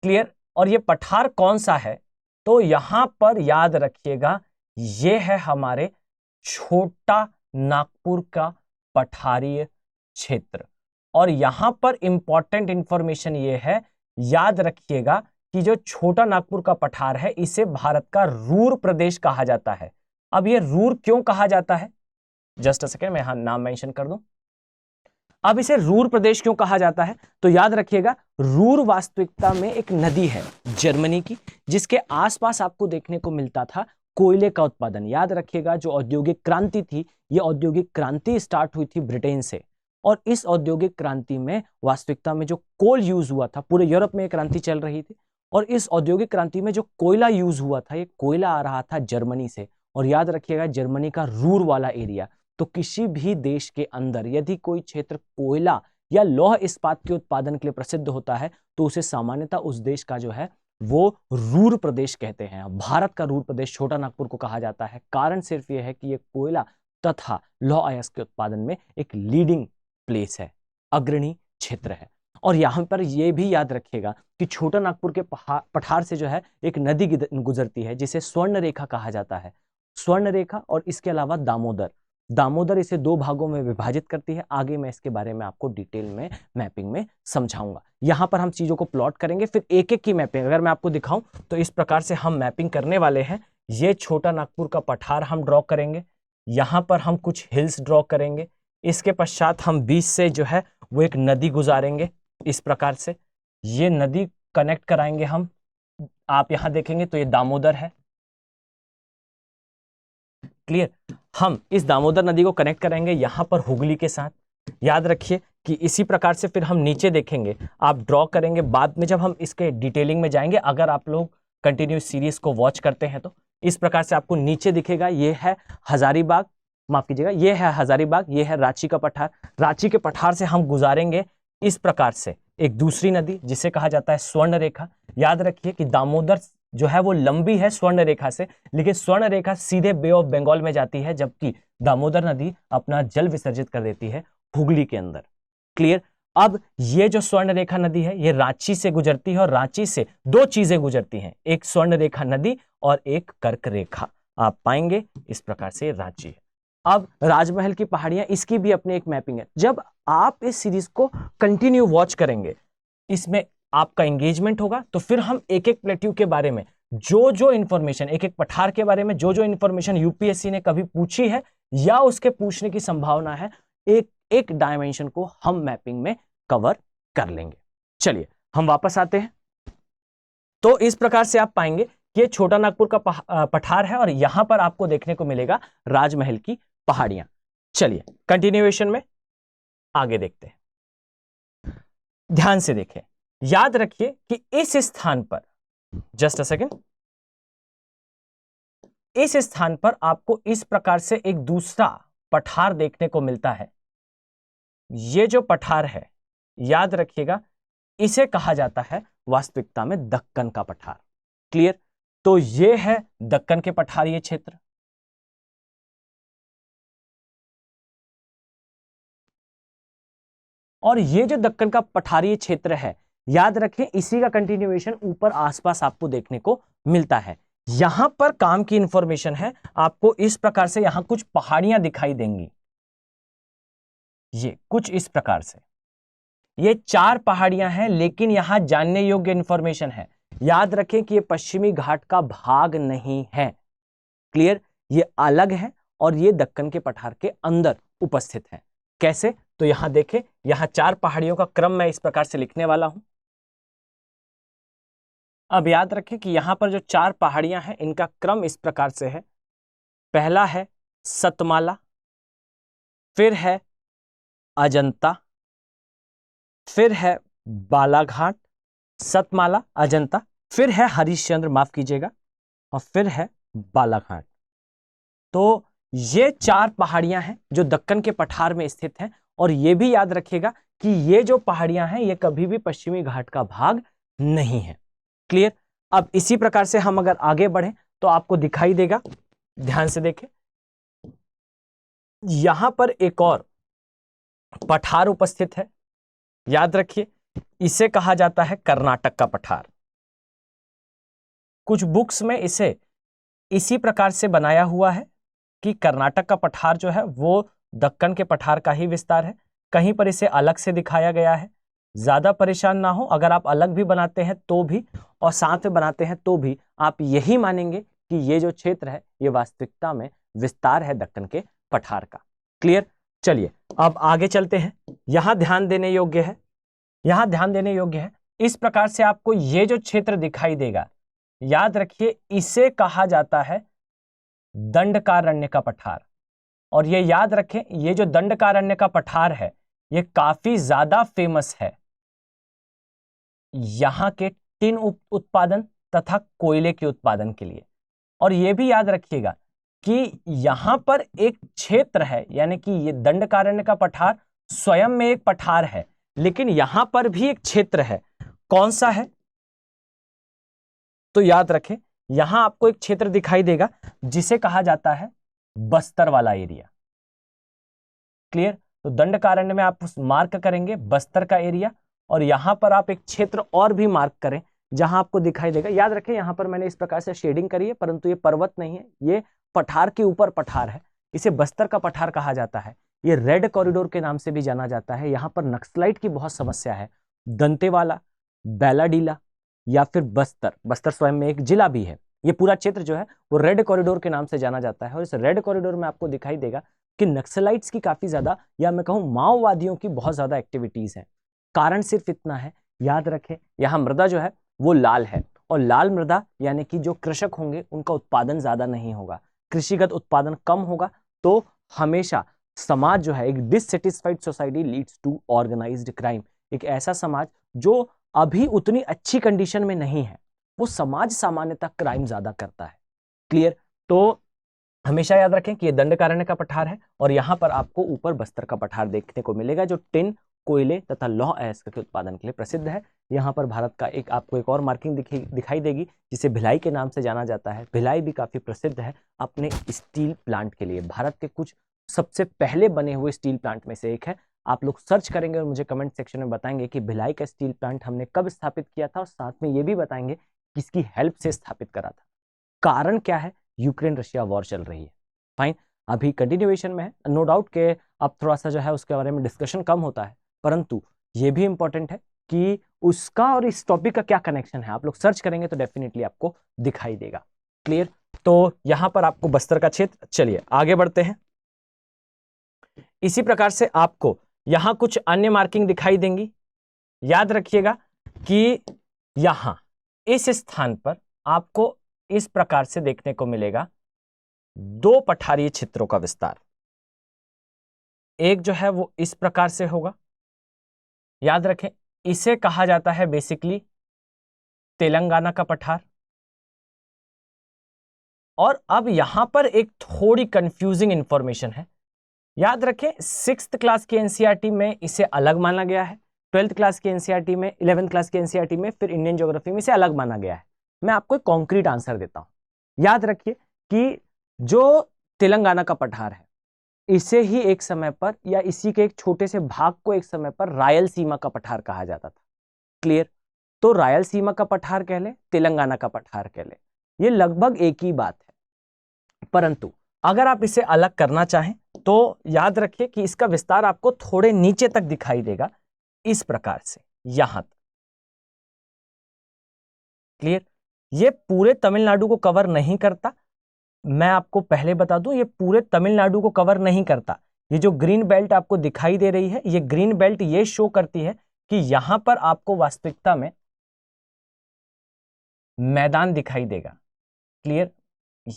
क्लियर? और ये पठार कौन सा है? तो यहां पर याद रखिएगा ये है हमारे छोटा नागपुर का पठारीय क्षेत्र। और यहां पर इंपॉर्टेंट इंफॉर्मेशन ये है, याद रखिएगा कि जो छोटा नागपुर का पठार है इसे भारत का रूर प्रदेश कहा जाता है। अब ये रूर क्यों कहा जाता है? जस्ट अ सेकेंड, मैं नाम मेंशन कर दूं। अब इसे रूर प्रदेश क्यों कहा जाता है? तो याद रखिएगा रूर वास्तविकता में एक नदी है जर्मनी की, जिसके आसपास आपको देखने को मिलता था कोयले का उत्पादन। याद रखिएगा जो औद्योगिक क्रांति थी, ये औद्योगिक क्रांति स्टार्ट हुई थी ब्रिटेन से, और इस औद्योगिक क्रांति में वास्तविकता में जो कोल यूज हुआ था, पूरे यूरोप में क्रांति चल रही थी, और इस औद्योगिक क्रांति में जो कोयला यूज हुआ था, ये कोयला आ रहा था जर्मनी से। और याद रखिएगा जर्मनी का रूर वाला एरिया, तो किसी भी देश के अंदर यदि कोई क्षेत्र कोयला या लौह इस्पात के उत्पादन के लिए प्रसिद्ध होता है तो उसे सामान्यतः उस देश का जो है वो रूर प्रदेश कहते हैं। भारत का रूर प्रदेश छोटा नागपुर को कहा जाता है। कारण सिर्फ ये है कि ये कोयला तथा लौह अयस्क के उत्पादन में एक लीडिंग प्लेस है, अग्रणी क्षेत्र है। और यहां पर यह भी याद रखिएगा कि छोटा नागपुर के पठार से जो है एक नदी गुजरती है जिसे स्वर्ण रेखा कहा जाता है। स्वर्ण रेखा और इसके अलावा दामोदर इसे दो भागों में विभाजित करती है। आगे मैं इसके बारे में आपको डिटेल में मैपिंग में समझाऊंगा। यहां पर हम चीजों को प्लॉट करेंगे, फिर एक एक की मैपिंग अगर मैं आपको दिखाऊं तो इस प्रकार से हम मैपिंग करने वाले हैं। ये छोटा नागपुर का पठार हम ड्रॉ करेंगे, यहां पर हम कुछ हिल्स ड्रॉ करेंगे, इसके पश्चात हम बीच से जो है वो एक नदी गुजारेंगे। इस प्रकार से ये नदी कनेक्ट कराएंगे हम। आप यहां देखेंगे तो ये दामोदर है। क्लियर? हम इस दामोदर नदी को कनेक्ट करेंगे यहां पर हुगली के साथ। याद रखिए कि इसी प्रकार से फिर हम नीचे देखेंगे, आप ड्रॉ करेंगे, बाद में जब हम इसके डिटेलिंग में जाएंगे, अगर आप लोग कंटिन्यूस सीरीज को वॉच करते हैं तो इस प्रकार से आपको नीचे दिखेगा। ये है हजारीबाग, माफ कीजिएगा, ये है हजारीबाग, ये है रांची का पठार। रांची के पठार से हम गुजारेंगे इस प्रकार से एक दूसरी नदी जिसे कहा जाता है स्वर्ण रेखा। याद रखिए कि दामोदर जो है वो लंबी है स्वर्ण रेखा से, लेकिन स्वर्ण रेखा सीधे बे ऑफ बंगाल में जाती है, जबकि दामोदर नदी अपना जल विसर्जित कर देती है हुगली के अंदर। क्लियर? अब ये जो स्वर्ण रेखा नदी है ये रांची से गुजरती है, और रांची से दो चीजें गुजरती हैं, एक स्वर्ण रेखा नदी और एक कर्क रेखा। आप पाएंगे इस प्रकार से रांची है। अब राजमहल की पहाड़ियां, इसकी भी अपनी एक मैपिंग है। जब आप इस सीरीज को कंटिन्यू वॉच करेंगे, इसमें आपका एंगेजमेंट होगा, तो फिर हम एक एक प्लेट्यू के बारे में जो जो इंफॉर्मेशन, एक एक पठार के बारे में जो जो इंफॉर्मेशन यूपीएससी ने कभी पूछी है या उसके पूछने की संभावना है, एक एक डायमेंशन को हम मैपिंग में कवर कर लेंगे। चलिए हम वापस आते हैं। तो इस प्रकार से आप पाएंगे कि ये छोटा नागपुर का पठार है और यहां पर आपको देखने को मिलेगा राजमहल की पहाड़ियां। चलिए कंटिन्यूएशन में आगे देखते हैं। ध्यान से देखें, याद रखिए कि इस स्थान पर, जस्ट अ सेकेंड, इस स्थान पर आपको इस प्रकार से एक दूसरा पठार देखने को मिलता है। ये जो पठार है याद रखिएगा इसे कहा जाता है वास्तविकता में दक्कन का पठार। क्लियर? तो ये है दक्कन के पठारीय क्षेत्र। और ये जो दक्कन का पठारीय क्षेत्र है, याद रखें इसी का कंटिन्यूएशन ऊपर आसपास आपको देखने को मिलता है। यहां पर काम की इंफॉर्मेशन है, आपको इस प्रकार से यहां कुछ पहाड़ियां दिखाई देंगी, ये कुछ इस प्रकार से। ये 4 पहाड़ियां हैं, लेकिन यहां जानने योग्य इंफॉर्मेशन है। याद रखें कि ये पश्चिमी घाट का भाग नहीं है। क्लियर, ये अलग है और ये दक्कन के पठार के अंदर उपस्थित है। कैसे? तो यहां देखें, यहां 4 पहाड़ियों का क्रम मैं इस प्रकार से लिखने वाला हूं। अब याद रखें कि यहां पर जो 4 पहाड़ियां हैं इनका क्रम इस प्रकार से है। पहला है सतमाला, फिर है अजंता, फिर है बालाघाट, सतमाला, अजंता, फिर है हरिश्चंद्र, माफ कीजिएगा, और फिर है बालाघाट। तो ये 4 पहाड़ियां हैं जो दक्कन के पठार में स्थित हैं। और ये भी याद रखिएगा कि ये जो पहाड़ियां हैं ये कभी भी पश्चिमी घाट का भाग नहीं है। क्लियर। अब इसी प्रकार से हम अगर आगे बढ़ें तो आपको दिखाई देगा, ध्यान से देखें, यहां पर एक और पठार उपस्थित है। याद रखिए, इसे कहा जाता है कर्नाटक का पठार। कुछ बुक्स में इसे इसी प्रकार से बनाया हुआ है कि कर्नाटक का पठार जो है वो दक्कन के पठार का ही विस्तार है। कहीं पर इसे अलग से दिखाया गया है। ज्यादा परेशान ना हो, अगर आप अलग भी बनाते हैं तो भी और साथ में बनाते हैं तो भी आप यही मानेंगे कि ये जो क्षेत्र है ये वास्तविकता में विस्तार है दक्कन के पठार का। क्लियर। चलिए अब आगे चलते हैं। यहां ध्यान देने योग्य है, यहां ध्यान देने योग्य है, इस प्रकार से आपको ये जो क्षेत्र दिखाई देगा, याद रखिए इसे कहा जाता है दंडकारण्य का पठार। और ये याद रखें, ये जो दंडकारण्य का पठार है ये काफी ज्यादा फेमस है यहां के टिन उत्पादन तथा कोयले के उत्पादन के लिए। और यह भी याद रखिएगा कि यहां पर एक क्षेत्र है, यानी कि ये दंडकारण्य का पठार स्वयं में एक पठार है, लेकिन यहां पर भी एक क्षेत्र है। कौन सा है? तो याद रखें, यहां आपको एक क्षेत्र दिखाई देगा जिसे कहा जाता है बस्तर वाला एरिया। क्लियर। तो दंडकारण्य में आप मार्क करेंगे बस्तर का एरिया, और यहां पर आप एक क्षेत्र और भी मार्क करें जहां आपको दिखाई देगा। याद रखें, यहां पर मैंने इस प्रकार से शेडिंग करी है, परंतु ये पर्वत नहीं है, ये पठार के ऊपर पठार है। इसे बस्तर का पठार कहा जाता है। ये रेड कॉरिडोर के नाम से भी जाना जाता है। यहां पर नक्सलाइट की बहुत समस्या है। दंतेवाला, बैलाडीला या फिर बस्तर, बस्तर स्वयं में एक जिला भी है, ये पूरा क्षेत्र जो है वो रेड कॉरिडोर के नाम से जाना जाता है। और इस रेड कॉरिडोर में आपको दिखाई देगा कि नक्सलाइट्स की काफी ज्यादा, या मैं कहूं माओवादियों की बहुत ज्यादा एक्टिविटीज है। कारण सिर्फ इतना है, याद रखें, यहां मृदा जो है वो लाल है, और लाल मृदा यानी कि जो कृषक होंगे उनका उत्पादन ज्यादा नहीं होगा, कृषिगत उत्पादन कम होगा। तो हमेशा समाज जो है, एक dissatisfied society leads to organised crime. एक ऐसा समाज जो अभी उतनी अच्छी कंडीशन में नहीं है, वो समाज सामान्यतः क्राइम ज्यादा करता है। क्लियर। तो हमेशा याद रखें कि ये दंडकारण्य का पठार है, और यहां पर आपको ऊपर बस्तर का पठार देखने को मिलेगा जो टिन, कोयले तथा लौह अयस्क के उत्पादन के लिए प्रसिद्ध है। यहां पर भारत का एक आपको एक और मार्किंग दिखाई देगी जिसे भिलाई के नाम से जाना जाता है। भिलाई भी काफी प्रसिद्ध है अपने स्टील प्लांट के लिए। भारत के कुछ सबसे पहले बने हुए स्टील प्लांट में से एक है। आप लोग सर्च करेंगे और मुझे कमेंट सेक्शन में बताएंगे कि भिलाई का स्टील प्लांट हमने कब स्थापित किया था, और साथ में ये भी बताएंगे किसकी हेल्प से स्थापित करा था। कारण क्या है? यूक्रेन रशिया वॉर चल रही है। फाइन, अभी कंटिन्यूएशन में है, नो डाउट के अब थोड़ा सा जो है उसके बारे में डिस्कशन कम होता है, परंतु ये भी इंपॉर्टेंट है कि उसका और इस टॉपिक का क्या कनेक्शन है। आप लोग सर्च करेंगे तो डेफिनेटली आपको दिखाई देगा। क्लियर। तो यहां पर आपको बस्तर का क्षेत्र। चलिए आगे बढ़ते हैं। इसी प्रकार से आपको यहां कुछ अन्य मार्किंग दिखाई देंगी। याद रखिएगा कि यहां इस स्थान पर आपको इस प्रकार से देखने को मिलेगा 2 पठारीय क्षेत्रों का विस्तार। एक जो है वो इस प्रकार से होगा, याद रखें, इसे कहा जाता है बेसिकली तेलंगाना का पठार। और अब यहां पर एक थोड़ी कंफ्यूजिंग इंफॉर्मेशन है। याद रखें, 6th क्लास के एनसीईआरटी में इसे अलग माना गया है, 12th क्लास के एनसीईआरटी में, 11th क्लास के एनसीईआरटी में, फिर इंडियन ज्योग्राफी में इसे अलग माना गया है। मैं आपको एक कॉन्क्रीट आंसर देता हूं। याद रखिए कि जो तेलंगाना का पठार है इसे ही एक समय पर, या इसी के एक छोटे से भाग को एक समय पर रायलसीमा का पठार कहा जाता था। क्लियर। तो रायलसीमा का पठार कह ले, तेलंगाना का पठार कह ले, ये लगभग एक ही बात है। परंतु अगर आप इसे अलग करना चाहें तो याद रखिए कि इसका विस्तार आपको थोड़े नीचे तक दिखाई देगा, इस प्रकार से यहां तक। क्लियर। ये पूरे तमिलनाडु को कवर नहीं करता, मैं आपको पहले बता दूं, ये पूरे तमिलनाडु को कवर नहीं करता। ये जो ग्रीन बेल्ट आपको दिखाई दे रही है, ये ग्रीन बेल्ट ये शो करती है कि यहां पर आपको वास्तविकता में मैदान दिखाई देगा। क्लियर।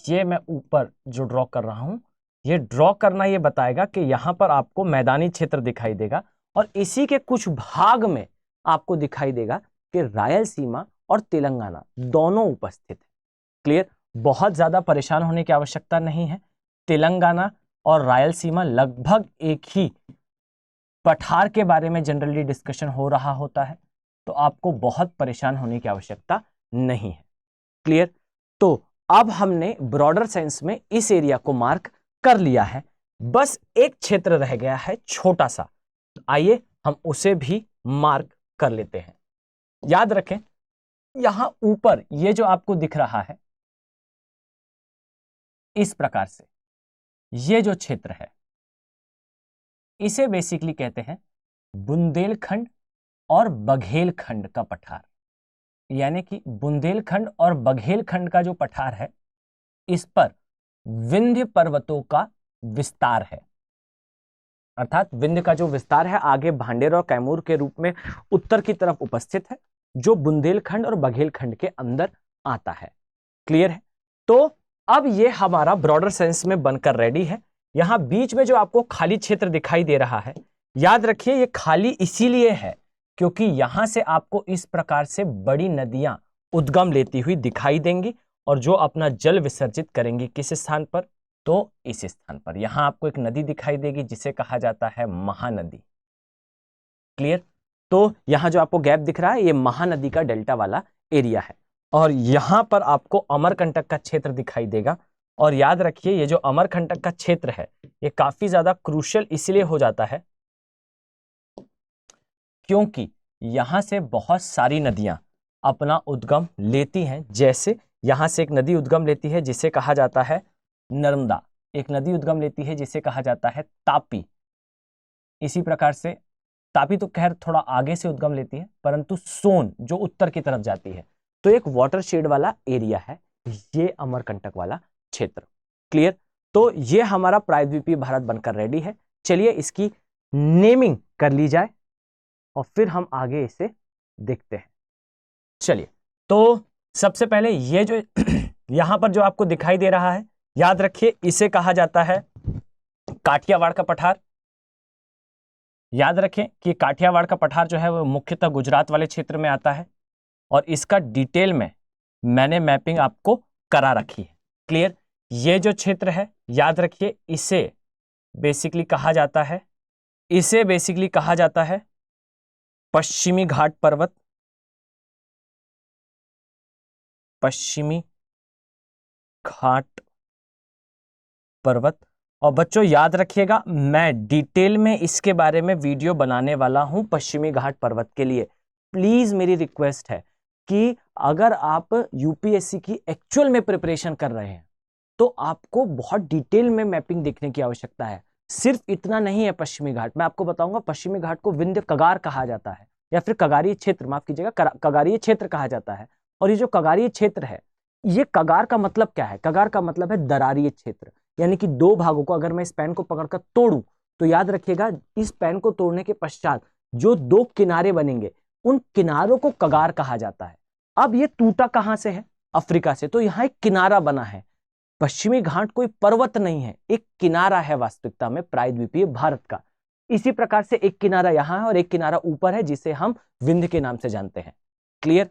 ये मैं ऊपर जो ड्रॉ कर रहा हूं, ये ड्रॉ करना ये बताएगा कि यहां पर आपको मैदानी क्षेत्र दिखाई देगा और इसी के कुछ भाग में आपको दिखाई देगा कि रायलसीमा और तेलंगाना दोनों उपस्थित है। क्लियर। बहुत ज्यादा परेशान होने की आवश्यकता नहीं है। तेलंगाना और रायलसीमा लगभग एक ही पठार के बारे में जनरली डिस्कशन हो रहा होता है, तो आपको बहुत परेशान होने की आवश्यकता नहीं है। क्लियर। तो अब हमने ब्रॉडर सेंस में इस एरिया को मार्क कर लिया है, बस एक क्षेत्र रह गया है छोटा सा, आइए हम उसे भी मार्क कर लेते हैं। याद रखें, यहां ऊपर ये जो आपको दिख रहा है इस प्रकार से, ये जो क्षेत्र है इसे बेसिकली कहते हैं बुंदेलखंड और बघेलखंड का पठार। यानी कि बुंदेलखंड और बघेलखंड का जो पठार है, इस पर विंध्य पर्वतों का विस्तार है। अर्थात विंध्य का जो विस्तार है आगे भांडेर और कैमूर के रूप में उत्तर की तरफ उपस्थित है, जो बुंदेलखंड और बघेलखंड के अंदर आता है। क्लियर है। तो अब ये हमारा ब्रॉडर सेंस में बनकर रेडी है। यहां बीच में जो आपको खाली क्षेत्र दिखाई दे रहा है, याद रखिए ये खाली इसीलिए है क्योंकि यहां से आपको इस प्रकार से बड़ी नदियां उद्गम लेती हुई दिखाई देंगी और जो अपना जल विसर्जित करेंगी किस स्थान पर, तो इस स्थान पर। यहां आपको एक नदी दिखाई देगी जिसे कहा जाता है महानदी। क्लियर। तो यहां जो आपको गैप दिख रहा है ये महानदी का डेल्टा वाला एरिया है और यहां पर आपको अमरकंटक का क्षेत्र दिखाई देगा। और याद रखिए ये जो अमरकंटक का क्षेत्र है ये काफी ज्यादा क्रूशियल इसलिए हो जाता है क्योंकि यहां से बहुत सारी नदियां अपना उद्गम लेती हैं। जैसे यहां से एक नदी उद्गम लेती है जिसे कहा जाता है नर्मदा, एक नदी उद्गम लेती है जिसे कहा जाता है तापी। इसी प्रकार से तापी तो खैर थोड़ा आगे से उद्गम लेती है, परंतु सोन जो उत्तर की तरफ जाती है, तो एक वाटर शेड वाला एरिया है ये अमरकंटक वाला क्षेत्र। क्लियर। तो ये हमारा प्रायद्वीपीय भारत बनकर रेडी है। चलिए इसकी नेमिंग कर ली जाए और फिर हम आगे इसे देखते हैं। चलिए, तो सबसे पहले ये जो यहां पर जो आपको दिखाई दे रहा है, याद रखिए इसे कहा जाता है काठियावाड़ का पठार। याद रखें कि काठियावाड़ का पठार जो है वो मुख्यतः गुजरात वाले क्षेत्र में आता है और इसका डिटेल में मैंने मैपिंग आपको करा रखी है। क्लियर। ये जो क्षेत्र है याद रखिए इसे बेसिकली कहा जाता है पश्चिमी घाट पर्वत। पश्चिमी घाट पर्वत। और बच्चों याद रखिएगा मैं डिटेल में इसके बारे में वीडियो बनाने वाला हूं पश्चिमी घाट पर्वत के लिए। प्लीज मेरी रिक्वेस्ट है कि अगर आप यूपीएससी की एक्चुअल में प्रिपरेशन कर रहे हैं तो आपको बहुत डिटेल में मैपिंग देखने की आवश्यकता है। सिर्फ इतना नहीं है पश्चिमी घाट, मैं आपको बताऊंगा पश्चिमी घाट को विंध्य कगार कहा जाता है या फिर कगारीय क्षेत्र, माफ कीजिएगा कगारीय क्षेत्र कहा जाता है। और ये जो कगारीय क्षेत्र है, ये कगार का मतलब क्या है? कगार का मतलब है दरारीय क्षेत्र, यानी कि दो भागों को अगर मैं इस पेन को पकड़कर तोड़ूं तो याद रखिएगा इस पेन को तोड़ने के पश्चात जो दो किनारे बनेंगे उन किनारों को कगार कहा जाता है। अब ये टूटा कहां से है? अफ्रीका से, तो यहां एक किनारा बना है। पश्चिमी घाट कोई पर्वत नहीं है, एक किनारा है वास्तविकता में प्रायद्वीपीय भारत का। इसी प्रकार से एक किनारा यहां है और एक किनारा ऊपर है जिसे हम विंध्य के नाम से जानते हैं। क्लियर।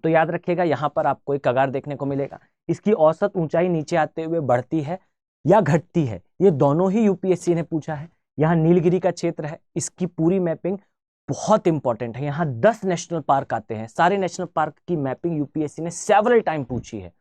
तो याद रखिएगा यहां पर आपको एक कगार देखने को मिलेगा। इसकी औसत ऊंचाई नीचे आते हुए बढ़ती है या घटती है, ये दोनों ही यूपीएससी ने पूछा है। यहाँ नीलगिरी का क्षेत्र है, इसकी पूरी मैपिंग बहुत इंपॉर्टेंट है। यहाँ 10 नेशनल पार्क आते हैं, सारे नेशनल पार्क की मैपिंग यूपीएससी ने सेवरल टाइम पूछी है।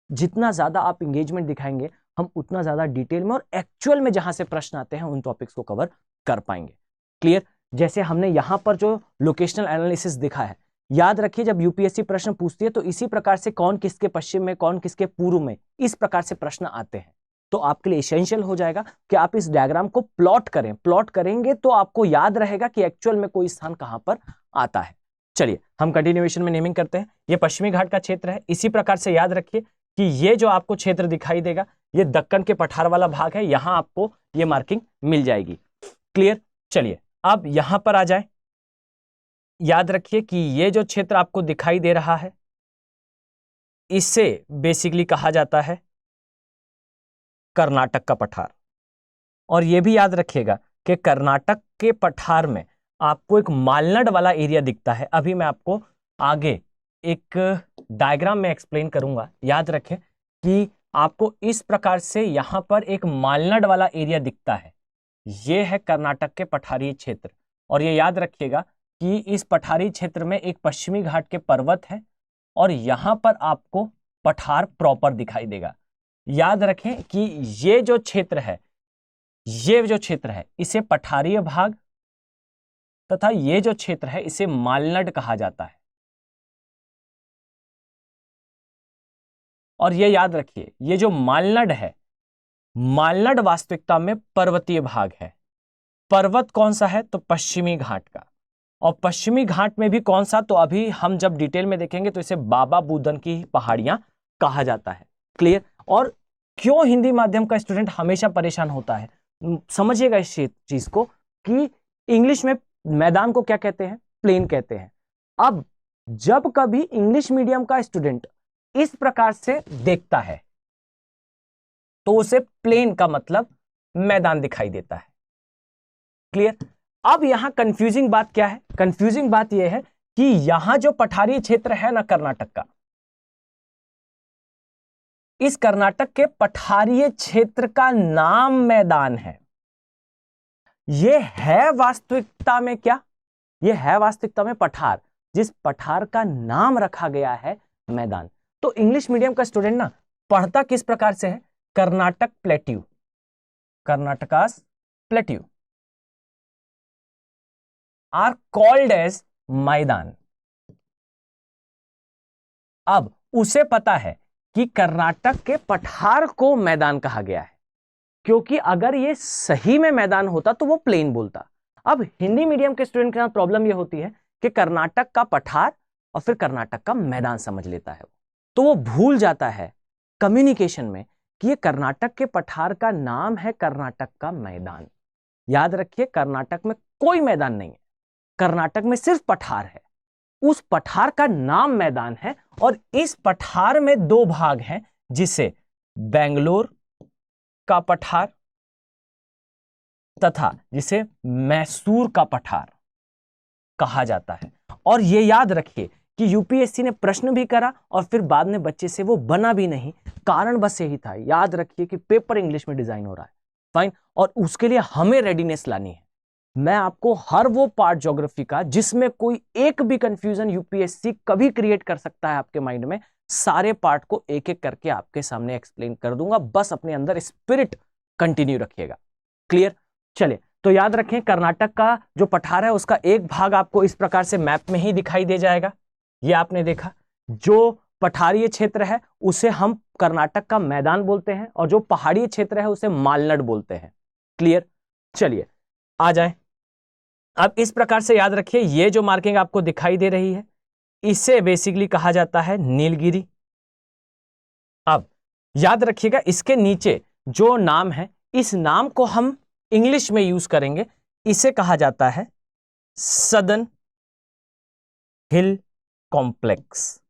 जितना ज्यादा आप इंगेजमेंट दिखाएंगे हम उतना ज्यादा डिटेल में और एक्चुअल में जहां से प्रश्न आते हैं उन टॉपिक्स को कवर कर पाएंगे। क्लियर। जैसे हमने यहां पर जो लोकेशनल एनालिसिस दिखा है, याद रखिए जब यूपीएससी प्रश्न पूछती है तो इसी प्रकार से कौन किसके पश्चिम में कौन किसके पूर्व में, इस प्रकार से प्रश्न आते हैं। तो आपके लिए एसेंशियल हो जाएगा कि आप इस डायग्राम को प्लॉट करें। प्लॉट करेंगे तो आपको याद रहेगा कि एक्चुअल में कोई स्थान कहां पर आता है। चलिए हम कंटिन्यूएशन में नेमिंग करते हैं। ये पश्चिमी घाट का क्षेत्र है। इसी प्रकार से याद रखिए कि ये जो आपको क्षेत्र दिखाई देगा ये दक्कन के पठार वाला भाग है, यहां आपको ये मार्किंग मिल जाएगी। क्लियर। चलिए अब यहां पर आ जाए। याद रखिए कि ये जो क्षेत्र आपको दिखाई दे रहा है इसे बेसिकली कहा जाता है कर्नाटक का पठार। और यह भी याद रखिएगा कि कर्नाटक के पठार में आपको एक मालनड वाला एरिया दिखता है। अभी मैं आपको आगे एक डायग्राम में एक्सप्लेन करूंगा। याद रखें कि आपको इस प्रकार से यहां पर एक मालनड वाला एरिया दिखता है, यह है कर्नाटक के पठारी क्षेत्र। और ये याद रखिएगा कि इस पठारी क्षेत्र में एक पश्चिमी घाट के पर्वत है और यहां पर आपको पठार प्रॉपर दिखाई देगा। याद रखें कि ये जो क्षेत्र है इसे पठारीय भाग तथा ये जो क्षेत्र है इसे मालनड कहा जाता है। और ये याद रखिए ये जो मालनड है, मालनड वास्तविकता में पर्वतीय भाग है। पर्वत कौन सा है? तो पश्चिमी घाट का। और पश्चिमी घाट में भी कौन सा? तो अभी हम जब डिटेल में देखेंगे तो इसे बाबा बुदन की पहाड़ियां कहा जाता है। क्लियर। और क्यों हिंदी माध्यम का स्टूडेंट हमेशा परेशान होता है, समझिएगा इस चीज को कि इंग्लिश में मैदान को क्या कहते हैं? प्लेन कहते हैं। अब जब कभी इंग्लिश मीडियम का स्टूडेंट इस प्रकार से देखता है तो उसे प्लेन का मतलब मैदान दिखाई देता है। क्लियर। अब यहां कंफ्यूजिंग बात क्या है? कंफ्यूजिंग बात यह है कि यहां जो पठारी क्षेत्र है ना कर्नाटक का, इस कर्नाटक के पठारीय क्षेत्र का नाम मैदान है। यह है वास्तविकता में क्या? यह है वास्तविकता में पठार, जिस पठार का नाम रखा गया है मैदान। तो इंग्लिश मीडियम का स्टूडेंट ना पढ़ता किस प्रकार से है? Karnataka plateau, Karnataka's plateau are called as maidan. अब उसे पता है कि कर्नाटक के पठार को मैदान कहा गया है, क्योंकि अगर ये सही में मैदान होता तो वो प्लेन बोलता। अब हिंदी मीडियम के स्टूडेंट के साथ प्रॉब्लम ये होती है कि कर्नाटक का पठार और फिर कर्नाटक का मैदान समझ लेता है, तो वो भूल जाता है कम्युनिकेशन में कि ये कर्नाटक के पठार का नाम है कर्नाटक का मैदान। याद रखिए कर्नाटक में कोई मैदान नहीं है, कर्नाटक में सिर्फ पठार है। उस पठार का नाम मैदान है और इस पठार में दो भाग हैं, जिसे बेंगलोर का पठार तथा जिसे मैसूर का पठार कहा जाता है। और यह याद रखिए कि यूपीएससी ने प्रश्न भी करा और फिर बाद में बच्चे से वो बना भी नहीं। कारण बस यही था, याद रखिए कि पेपर इंग्लिश में डिजाइन हो रहा है, फाइन, और उसके लिए हमें रेडीनेस लानी है। मैं आपको हर वो पार्ट ज्योग्राफी का जिसमें कोई एक भी कंफ्यूजन यूपीएससी कभी क्रिएट कर सकता है आपके माइंड में, सारे पार्ट को एक एक करके आपके सामने एक्सप्लेन कर दूंगा। बस अपने अंदर स्पिरिट कंटिन्यू रखिएगा। क्लियर। चलिए तो याद रखें कर्नाटक का जो पठार है उसका एक भाग आपको इस प्रकार से मैप में ही दिखाई दे जाएगा। ये आपने देखा, जो पठारीय क्षेत्र है उसे हम कर्नाटक का मैदान बोलते हैं और जो पहाड़ी क्षेत्र है उसे मालनड बोलते हैं। क्लियर। चलिए आ जाए। अब इस प्रकार से याद रखिए ये जो मार्किंग आपको दिखाई दे रही है इसे बेसिकली कहा जाता है नीलगिरी। अब याद रखिएगा इसके नीचे जो नाम है, इस नाम को हम इंग्लिश में यूज करेंगे, इसे कहा जाता है सदर्न हिल कॉम्प्लेक्स।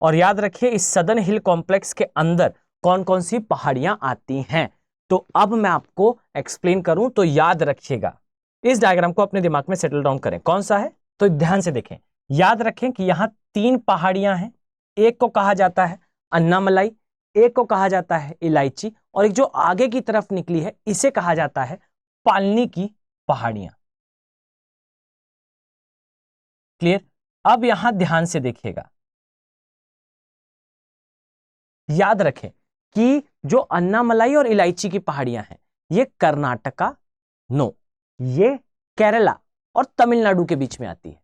और याद रखिए इस सदर्न हिल कॉम्प्लेक्स के अंदर कौन कौन सी पहाड़ियां आती हैं। तो अब मैं आपको एक्सप्लेन करूं तो याद रखिएगा, इस डायग्राम को अपने दिमाग में सेटल डाउन करें। कौन सा है? तो ध्यान से देखें। याद रखें कि यहां तीन पहाड़ियां हैं, एक को कहा जाता है अन्नामलाई, एक को कहा जाता है इलायची, और एक जो आगे की तरफ निकली है इसे कहा जाता है पालनी की पहाड़ियां। क्लियर। अब यहां ध्यान से देखिएगा, याद रखें कि जो अन्नामलाई और इलायची की पहाड़ियां हैं ये कर्नाटका, नो, ये केरला और तमिलनाडु के बीच में आती है।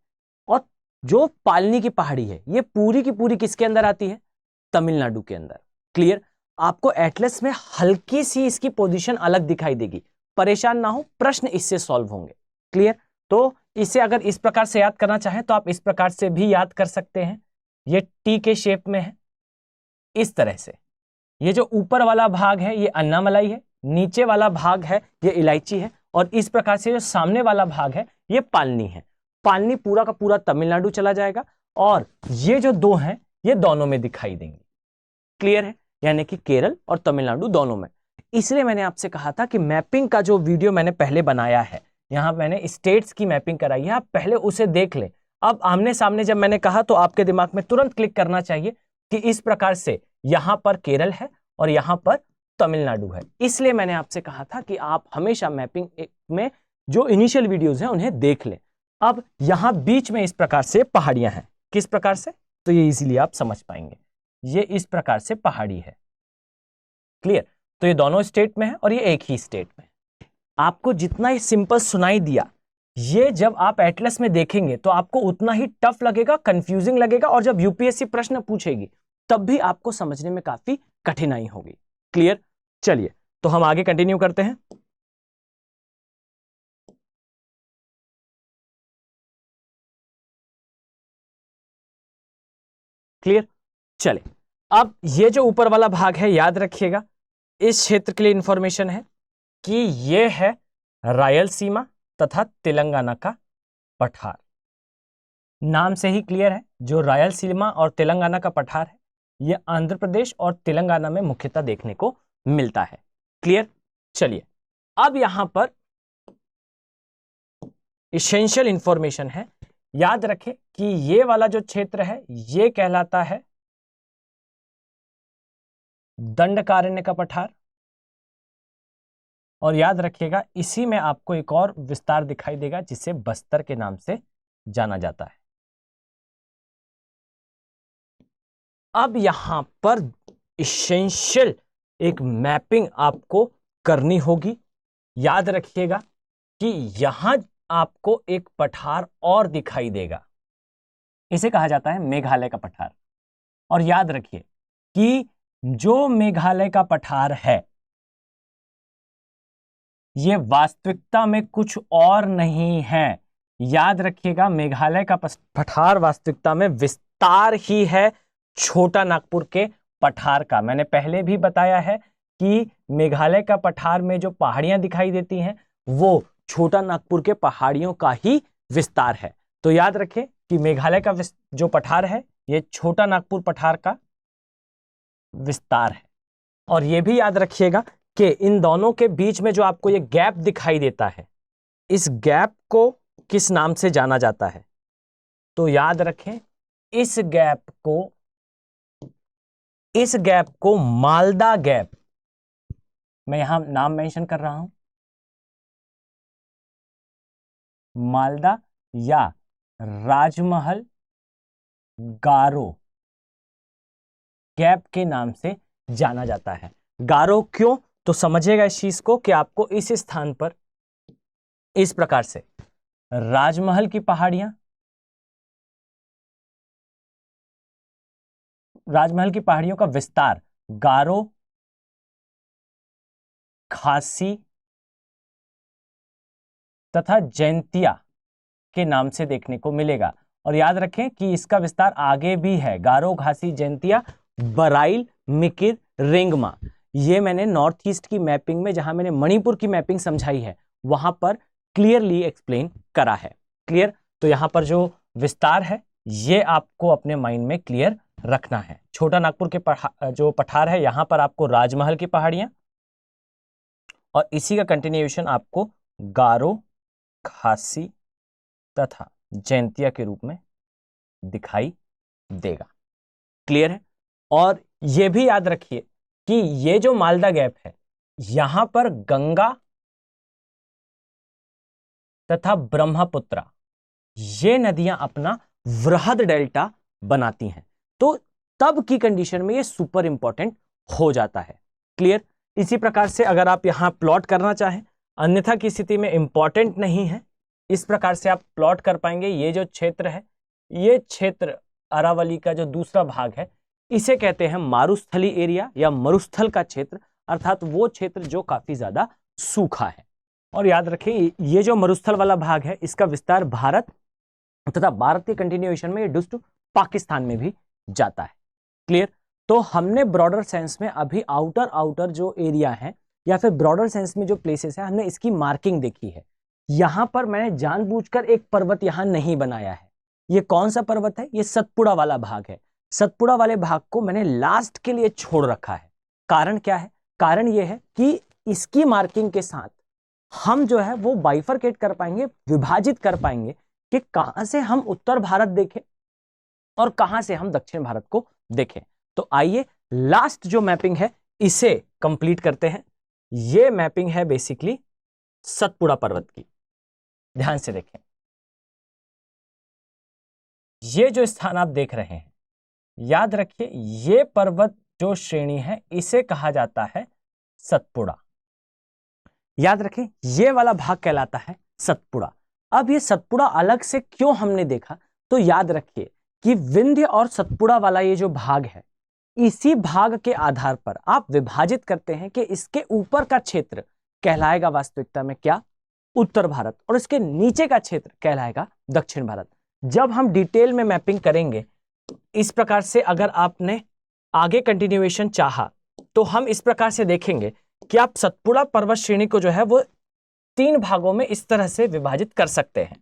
और जो पालनी की पहाड़ी है ये पूरी की पूरी किसके अंदर आती है? तमिलनाडु के अंदर। क्लियर। आपको एटलस में हल्की सी इसकी पोजीशन अलग दिखाई देगी, परेशान ना हो, प्रश्न इससे सॉल्व होंगे। क्लियर। तो इसे अगर इस प्रकार से याद करना चाहें तो आप इस प्रकार से भी याद कर सकते हैं। ये टी के शेप में है, इस तरह से। ये जो ऊपर वाला भाग है ये अन्नामलाई है, नीचे वाला भाग है ये इलायची है, और इस प्रकार से जो सामने वाला भाग है ये पालनी है। पालनी पूरा का पूरा तमिलनाडु चला जाएगा, और ये जो दो हैं ये दोनों में दिखाई देंगे। क्लियर है? यानी कि केरल और तमिलनाडु दोनों में। इसलिए मैंने आपसे कहा था कि मैपिंग का जो वीडियो मैंने पहले बनाया है, यहां मैंने स्टेट्स की मैपिंग कराई है, आप पहले उसे देख लें। अब आमने सामने जब मैंने कहा तो आपके दिमाग में तुरंत क्लिक करना चाहिए कि इस प्रकार से यहां पर केरल है और यहां पर तमिलनाडु है। इसलिए मैंने आपसे कहा था कि आप हमेशा मैपिंग में जो इनिशियल वीडियोज हैं उन्हें देख लें। अब यहां बीच में इस प्रकार से पहाड़ियां हैं। किस प्रकार से? तो ये इजीली आप समझ पाएंगे। ये इस प्रकार से पहाड़ी है। क्लियर? तो ये दोनों स्टेट में है और ये एक ही स्टेट में है। आपको जितना ही सिंपल सुनाई दिया, ये जब आप एटलस में देखेंगे तो आपको उतना ही टफ लगेगा, कंफ्यूजिंग लगेगा, और जब यूपीएससी प्रश्न पूछेगी तब भी आपको समझने में काफी कठिनाई होगी। क्लियर? चलिए तो हम आगे कंटिन्यू करते हैं। क्लियर? चले, अब ये जो ऊपर वाला भाग है याद रखिएगा, इस क्षेत्र के लिए इंफॉर्मेशन है कि ये है रायलसीमा तथा तेलंगाना का पठार। नाम से ही क्लियर है, जो रायलसीमा और तेलंगाना का पठार है ये आंध्र प्रदेश और तेलंगाना में मुख्यतः देखने को मिलता है। क्लियर? चलिए, अब यहां पर एसेंशियल इंफॉर्मेशन है। याद रखें कि ये वाला जो क्षेत्र है ये कहलाता है दंडकारण्य का पठार, और याद रखिएगा इसी में आपको एक और विस्तार दिखाई देगा जिसे बस्तर के नाम से जाना जाता है। अब यहां पर एसेंशियल एक मैपिंग आपको करनी होगी। याद रखिएगा कि यहां आपको एक पठार और दिखाई देगा, इसे कहा जाता है मेघालय का पठार। और याद रखिए कि जो मेघालय का पठार है ये वास्तविकता में कुछ और नहीं है। याद रखिएगा मेघालय का पठार वास्तविकता में विस्तार ही है छोटा नागपुर के पठार का। मैंने पहले भी बताया है कि मेघालय का पठार में जो पहाड़ियां दिखाई देती हैं वो छोटा नागपुर के पहाड़ियों का ही विस्तार है। तो याद रखें कि मेघालय का जो पठार है ये छोटा नागपुर पठार का विस्तार है। और ये भी याद रखिएगा कि इन दोनों के बीच में जो आपको ये गैप दिखाई देता है, इस गैप को किस नाम से जाना जाता है? तो याद रखें इस गैप को मालदा गैप, मैं यहां नाम मेंशन कर रहा हूं, मालदा या राजमहल गारो गैप के नाम से जाना जाता है। गारो क्यों? तो समझिएगा इस चीज को कि आपको इस स्थान पर इस प्रकार से राजमहल की पहाड़ियों का विस्तार गारो, खासी तथा जैंतिया के नाम से देखने को मिलेगा। और याद रखें कि इसका विस्तार आगे भी है, गारो, घासी, जैंतिया, बराइल, मिकिर, रेंगमा। ये मैंने नॉर्थ ईस्ट की मैपिंग में, जहां मैंने मणिपुर की मैपिंग समझाई है, वहां पर क्लियरली एक्सप्लेन करा है। क्लियर? तो यहां पर जो विस्तार है ये आपको अपने माइंड में क्लियर रखना है। छोटा नागपुर के जो पठार है यहां पर आपको राजमहल की पहाड़ियां, और इसी का कंटिन्यूएशन आपको गारो, खासी तथा जैंतिया के रूप में दिखाई देगा। क्लियर है? और यह भी याद रखिए कि ये जो मालदा गैप है यहां पर गंगा तथा ब्रह्मपुत्र ये नदियां अपना वृहद डेल्टा बनाती हैं। तो तब की कंडीशन में ये सुपर इंपॉर्टेंट हो जाता है। क्लियर? इसी प्रकार से अगर आप यहां प्लॉट करना चाहें, अन्यथा की स्थिति में इंपॉर्टेंट नहीं है, इस प्रकार से आप प्लॉट कर पाएंगे। ये जो क्षेत्र है, ये क्षेत्र अरावली का जो दूसरा भाग है, इसे कहते हैं मारुस्थली एरिया या मरुस्थल का क्षेत्र, अर्थात वो क्षेत्र जो काफी ज्यादा सूखा है। और याद रखें ये जो मरुस्थल वाला भाग है इसका विस्तार भारत तथा भारत के कंटिन्यूएशन में ये डूज टू पाकिस्तान में भी जाता है। क्लियर? तो हमने ब्रॉडर सेंस में अभी आउटर जो एरिया है या फिर ब्रॉडर सेंस में जो प्लेसेस है हमने इसकी मार्किंग देखी है। यहां पर मैंने जानबूझकर एक पर्वत यहां नहीं बनाया है। ये कौन सा पर्वत है? ये सतपुड़ा वाला भाग है। सतपुड़ा वाले भाग को मैंने लास्ट के लिए छोड़ रखा है। कारण क्या है? कारण ये है कि इसकी मार्किंग के साथ हम जो है वो बाइफरकेट कर पाएंगे, विभाजित कर पाएंगे कि कहां से हम उत्तर भारत देखें और कहां से हम दक्षिण भारत को देखें। तो आइए लास्ट जो मैपिंग है इसे कंप्लीट करते हैं। ये मैपिंग है बेसिकली सतपुड़ा पर्वत की। ध्यान से देखें, ये जो स्थान आप देख रहे हैं, याद रखिए ये पर्वत जो श्रेणी है इसे कहा जाता है सतपुड़ा। याद रखें ये वाला भाग कहलाता है सतपुड़ा। अब ये सतपुड़ा अलग से क्यों हमने देखा? तो याद रखिए कि विंध्य और सतपुड़ा वाला ये जो भाग है, इसी भाग के आधार पर आप विभाजित करते हैं कि इसके ऊपर का क्षेत्र कहलाएगा वास्तविकता में क्या? उत्तर भारत, और इसके नीचे का क्षेत्र कहलाएगा दक्षिण भारत। जब हम डिटेल में मैपिंग करेंगे इस प्रकार से, अगर आपने आगे कंटिन्यूएशन चाहा तो हम इस प्रकार से देखेंगे कि आप सतपुड़ा पर्वत श्रेणी को जो है वो 3 भागों में इस तरह से विभाजित कर सकते हैं।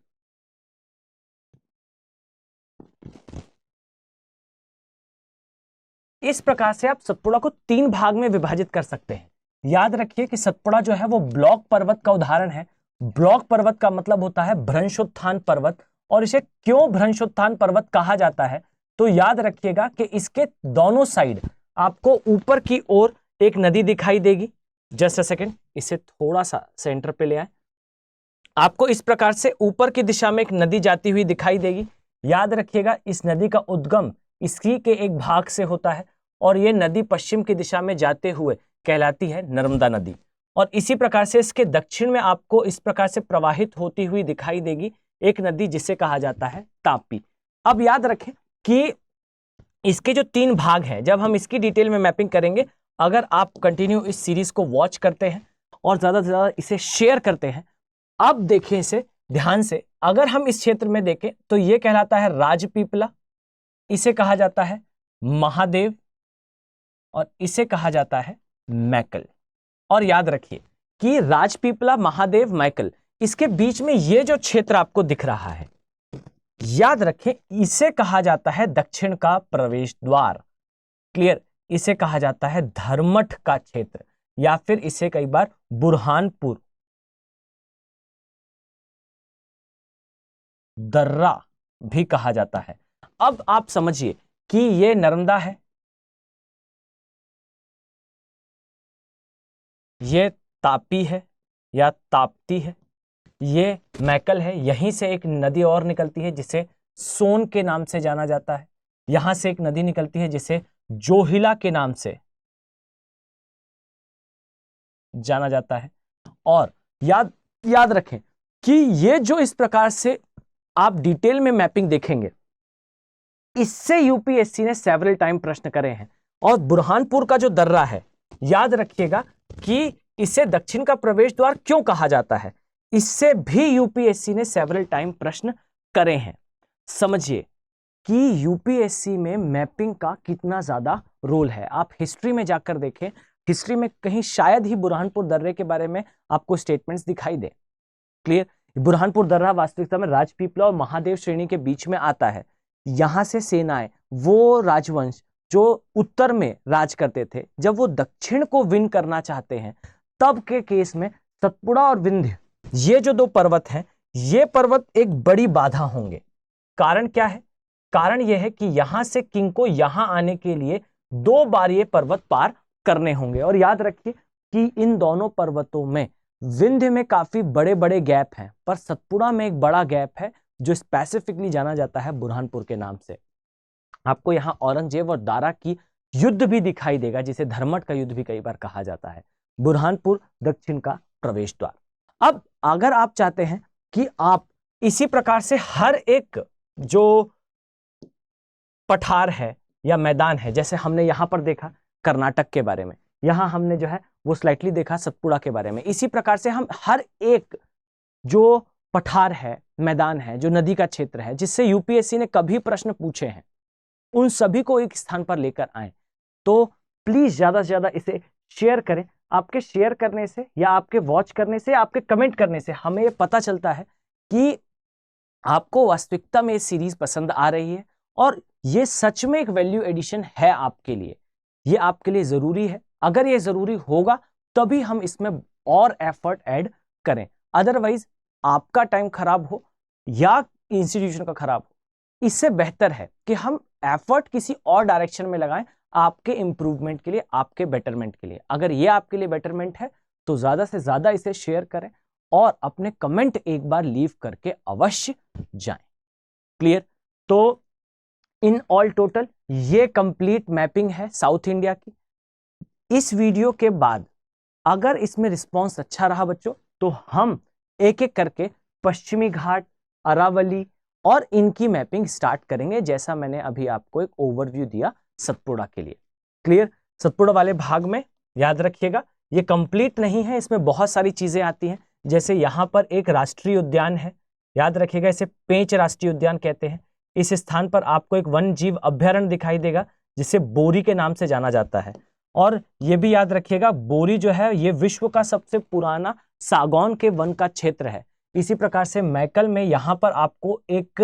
इस प्रकार से आप सतपुड़ा को 3 भाग में विभाजित कर सकते हैं। याद रखिए कि सतपुड़ा जो है वो ब्लॉक पर्वत का उदाहरण है। ब्लॉक पर्वत का मतलब होता है भ्रंशोत्थान पर्वत, और इसे क्यों भ्रंशोत्थान पर्वत कहा जाता है? तो याद रखिएगा कि इसके दोनों साइड आपको ऊपर की ओर एक नदी दिखाई देगी। जस्ट अ सेकेंड, इसे थोड़ा सा सेंटर पे ले आए। आपको इस प्रकार से ऊपर की दिशा में एक नदी जाती हुई दिखाई देगी। याद रखिएगा इस नदी का उद्गम इसी के एक भाग से होता है, और यह नदी पश्चिम की दिशा में जाते हुए कहलाती है नर्मदा नदी। और इसी प्रकार से इसके दक्षिण में आपको इस प्रकार से प्रवाहित होती हुई दिखाई देगी एक नदी जिसे कहा जाता है तापी। अब याद रखें कि इसके जो 3 भाग हैं, जब हम इसकी डिटेल में मैपिंग करेंगे, अगर आप कंटिन्यू इस सीरीज को वॉच करते हैं और ज्यादा से ज्यादा इसे शेयर करते हैं, अब देखें इसे ध्यान से। अगर हम इस क्षेत्र में देखें तो यह कहलाता है राजपीपला, इसे कहा जाता है महादेव, और इसे कहा जाता है मैकल। और याद रखिए कि राजपीपला, महादेव, मैकल, इसके बीच में ये जो क्षेत्र आपको दिख रहा है, याद रखें इसे कहा जाता है दक्षिण का प्रवेश द्वार। क्लियर? इसे कहा जाता है धर्मठ का क्षेत्र, या फिर इसे कई बार बुरहानपुर दर्रा भी कहा जाता है। अब आप समझिए कि ये नर्मदा है, ये तापी है या ताप्ती है, ये मैकल है। यहीं से एक नदी और निकलती है जिसे सोन के नाम से जाना जाता है। यहां से एक नदी निकलती है जिसे जोहिला के नाम से जाना जाता है। और याद रखें कि ये जो इस प्रकार से आप डिटेल में मैपिंग देखेंगे, इससे यूपीएससी ने सेवरल टाइम प्रश्न करे हैं। और बुरहानपुर का जो दर्रा है, याद रखिएगा कि इसे दक्षिण का प्रवेश द्वार क्यों कहा जाता है, इससे भी यूपीएससी ने सेवरल टाइम प्रश्न करे हैं। समझिए कि यूपीएससी में मैपिंग का कितना ज्यादा रोल है। आप हिस्ट्री में जाकर देखें, हिस्ट्री में कहीं शायद ही बुरहानपुर दर्रे के बारे में आपको स्टेटमेंट्स दिखाई दे। क्लियर? बुरहानपुर दर्रा वास्तविकता में राजपीपला और महादेव श्रेणी के बीच में आता है। यहां से सेनाएं, वो राजवंश जो उत्तर में राज करते थे, जब वो दक्षिण को विन करना चाहते हैं, तब के केस में सतपुड़ा और विंध्य, ये जो 2 पर्वत हैं, ये पर्वत एक बड़ी बाधा होंगे। कारण क्या है? कारण यह है कि यहां से किंग को यहां आने के लिए 2 बार ये पर्वत पार करने होंगे। और याद रखिए कि इन दोनों पर्वतों में विंध्य में काफी बड़े बड़े गैप हैं, पर सतपुड़ा में एक बड़ा गैप है जो स्पेसिफिकली जाना जाता है बुरहानपुर के नाम से। आपको यहां औरंगजेब और दारा की युद्ध भी दिखाई देगा, जिसे धर्मठ का युद्ध भी कई बार कहा जाता है। बुरहानपुर दक्षिण का प्रवेश द्वार। अब अगर आप चाहते हैं कि आप इसी प्रकार से हर एक जो पठार है या मैदान है, जैसे हमने यहां पर देखा कर्नाटक के बारे में, यहां हमने जो है वो स्लाइटली देखा सतपुड़ा के बारे में। इसी प्रकार से हम हर एक जो पठार है, मैदान है, जो नदी का क्षेत्र है, जिससे यूपीएससी ने कभी प्रश्न पूछे हैं, उन सभी को एक स्थान पर लेकर आए। तो प्लीज ज्यादा से ज्यादा इसे शेयर करें। आपके शेयर करने से या आपके वॉच करने से, आपके कमेंट करने से हमें ये पता चलता है कि आपको वास्तविकता में ये सीरीज पसंद आ रही है और ये सच में एक वैल्यू एडिशन है आपके लिए। ये आपके लिए जरूरी है। अगर ये जरूरी होगा तभी हम इसमें और एफर्ट ऐड करें। अदरवाइज आपका टाइम खराब हो या इंस्टीट्यूशन का खराब हो, इससे बेहतर है कि हम एफर्ट किसी और डायरेक्शन में लगाएं, आपके इंप्रूवमेंट के लिए, आपके बेटरमेंट के लिए। अगर ये आपके लिए बेटरमेंट है तो ज्यादा से ज्यादा इसे शेयर करें और अपने कमेंट एक बार लीव करके अवश्य जाएं। क्लियर? तो इन ऑल टोटल ये कंप्लीट मैपिंग है साउथ इंडिया की। इस वीडियो के बाद अगर इसमें रिस्पांस अच्छा रहा बच्चों, तो हम एक एक करके पश्चिमी घाट, अरावली और इनकी मैपिंग स्टार्ट करेंगे, जैसा मैंने अभी आपको एक ओवरव्यू दिया सतपुड़ा के लिए। क्लियर? सतपुड़ा वाले भाग में याद रखिएगा ये कंप्लीट नहीं है, इसमें बहुत सारी चीजें आती हैं। जैसे यहां पर एक राष्ट्रीय उद्यान है, याद रखिएगा इसे पेंच राष्ट्रीय उद्यान कहते हैं। इस स्थान पर आपको एक वन जीव अभ्यारण्य दिखाई देगा जिसे बोरी के नाम से जाना जाता है। और ये भी याद रखिएगा बोरी जो है ये विश्व का सबसे पुराना सागौन के वन का क्षेत्र है। इसी प्रकार से मैकल में यहां पर आपको एक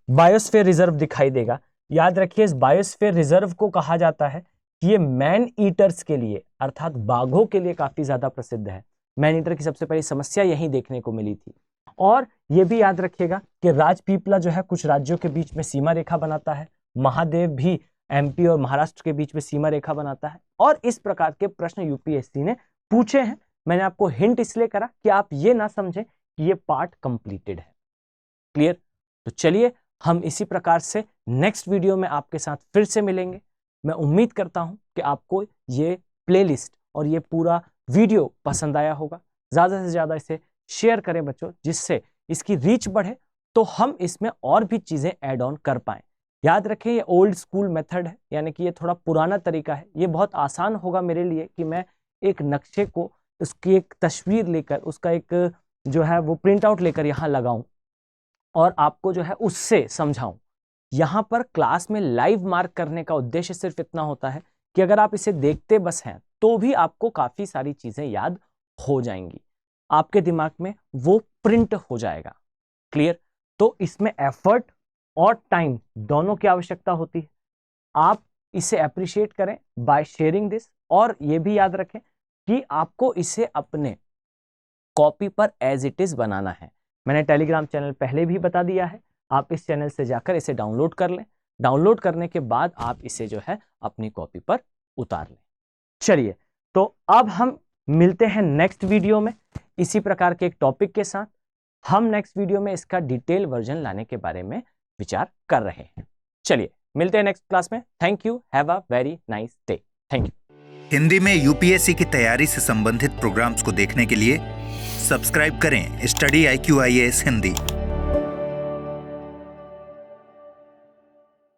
बायोस्फीयर रिजर्व दिखाई देगा। याद रखिए इस बायोस्फीयर रिजर्व को कहा जाता है कि ये मैन ईटर्स के लिए अर्थात बाघों के लिए काफी ज्यादा प्रसिद्ध है। मैन ईटर की सबसे पहली समस्या यही देखने को मिली थी। और ये भी याद रखिएगा कि राजपीपला जो है कुछ राज्यों के बीच में सीमा रेखा बनाता है। महादेव भी एमपी और महाराष्ट्र के बीच में सीमा रेखा बनाता है। और इस प्रकार के प्रश्न यूपीएससी ने पूछे हैं। मैंने आपको हिंट इसलिए करा कि आप ये ना समझें कि ये पार्ट कंप्लीटेड है। क्लियर? तो चलिए हम इसी प्रकार से नेक्स्ट वीडियो में आपके साथ फिर से मिलेंगे। मैं उम्मीद करता हूं कि आपको ये प्लेलिस्ट और ये पूरा वीडियो पसंद आया होगा। ज्यादा से ज्यादा इसे शेयर करें बच्चों, जिससे इसकी रीच बढ़े तो हम इसमें और भी चीजें ऐड ऑन कर पाएं। याद रखें ये ओल्ड स्कूल मेथड है, यानी कि ये थोड़ा पुराना तरीका है। ये बहुत आसान होगा मेरे लिए कि मैं एक नक्शे को, उसकी एक तस्वीर लेकर, उसका एक जो है वो प्रिंट आउट लेकर यहाँ लगाऊं और आपको जो है उससे समझाऊं। यहाँ पर क्लास में लाइव मार्क करने का उद्देश्य सिर्फ इतना होता है कि अगर आप इसे देखते बस हैं तो भी आपको काफी सारी चीजें याद हो जाएंगी, आपके दिमाग में वो प्रिंट हो जाएगा। क्लियर? तो इसमें एफर्ट और टाइम दोनों की आवश्यकता होती है। आप इसे अप्रिशिएट करें बाय शेयरिंग दिस, और ये भी याद रखें कि आपको इसे अपने कॉपी पर एज इट इज बनाना है। मैंने टेलीग्राम चैनल पहले भी बता दिया है, आप इस चैनल से जाकर इसे डाउनलोड कर लें। डाउनलोड करने के बाद आप इसे जो है अपनी कॉपी पर उतार लें। चलिए, तो अब हम मिलते हैं नेक्स्ट वीडियो में इसी प्रकार के एक टॉपिक के साथ। हम नेक्स्ट वीडियो में इसका डिटेल वर्जन लाने के बारे में विचार कर रहे हैं। चलिए मिलते हैं नेक्स्ट क्लास में। Thank you, have a very nice day. Thank you. Hindi में यूपीएससी की तैयारी से संबंधित प्रोग्राम्स को देखने के लिए सब्सक्राइब करें स्टडी IQ IAS हिंदी।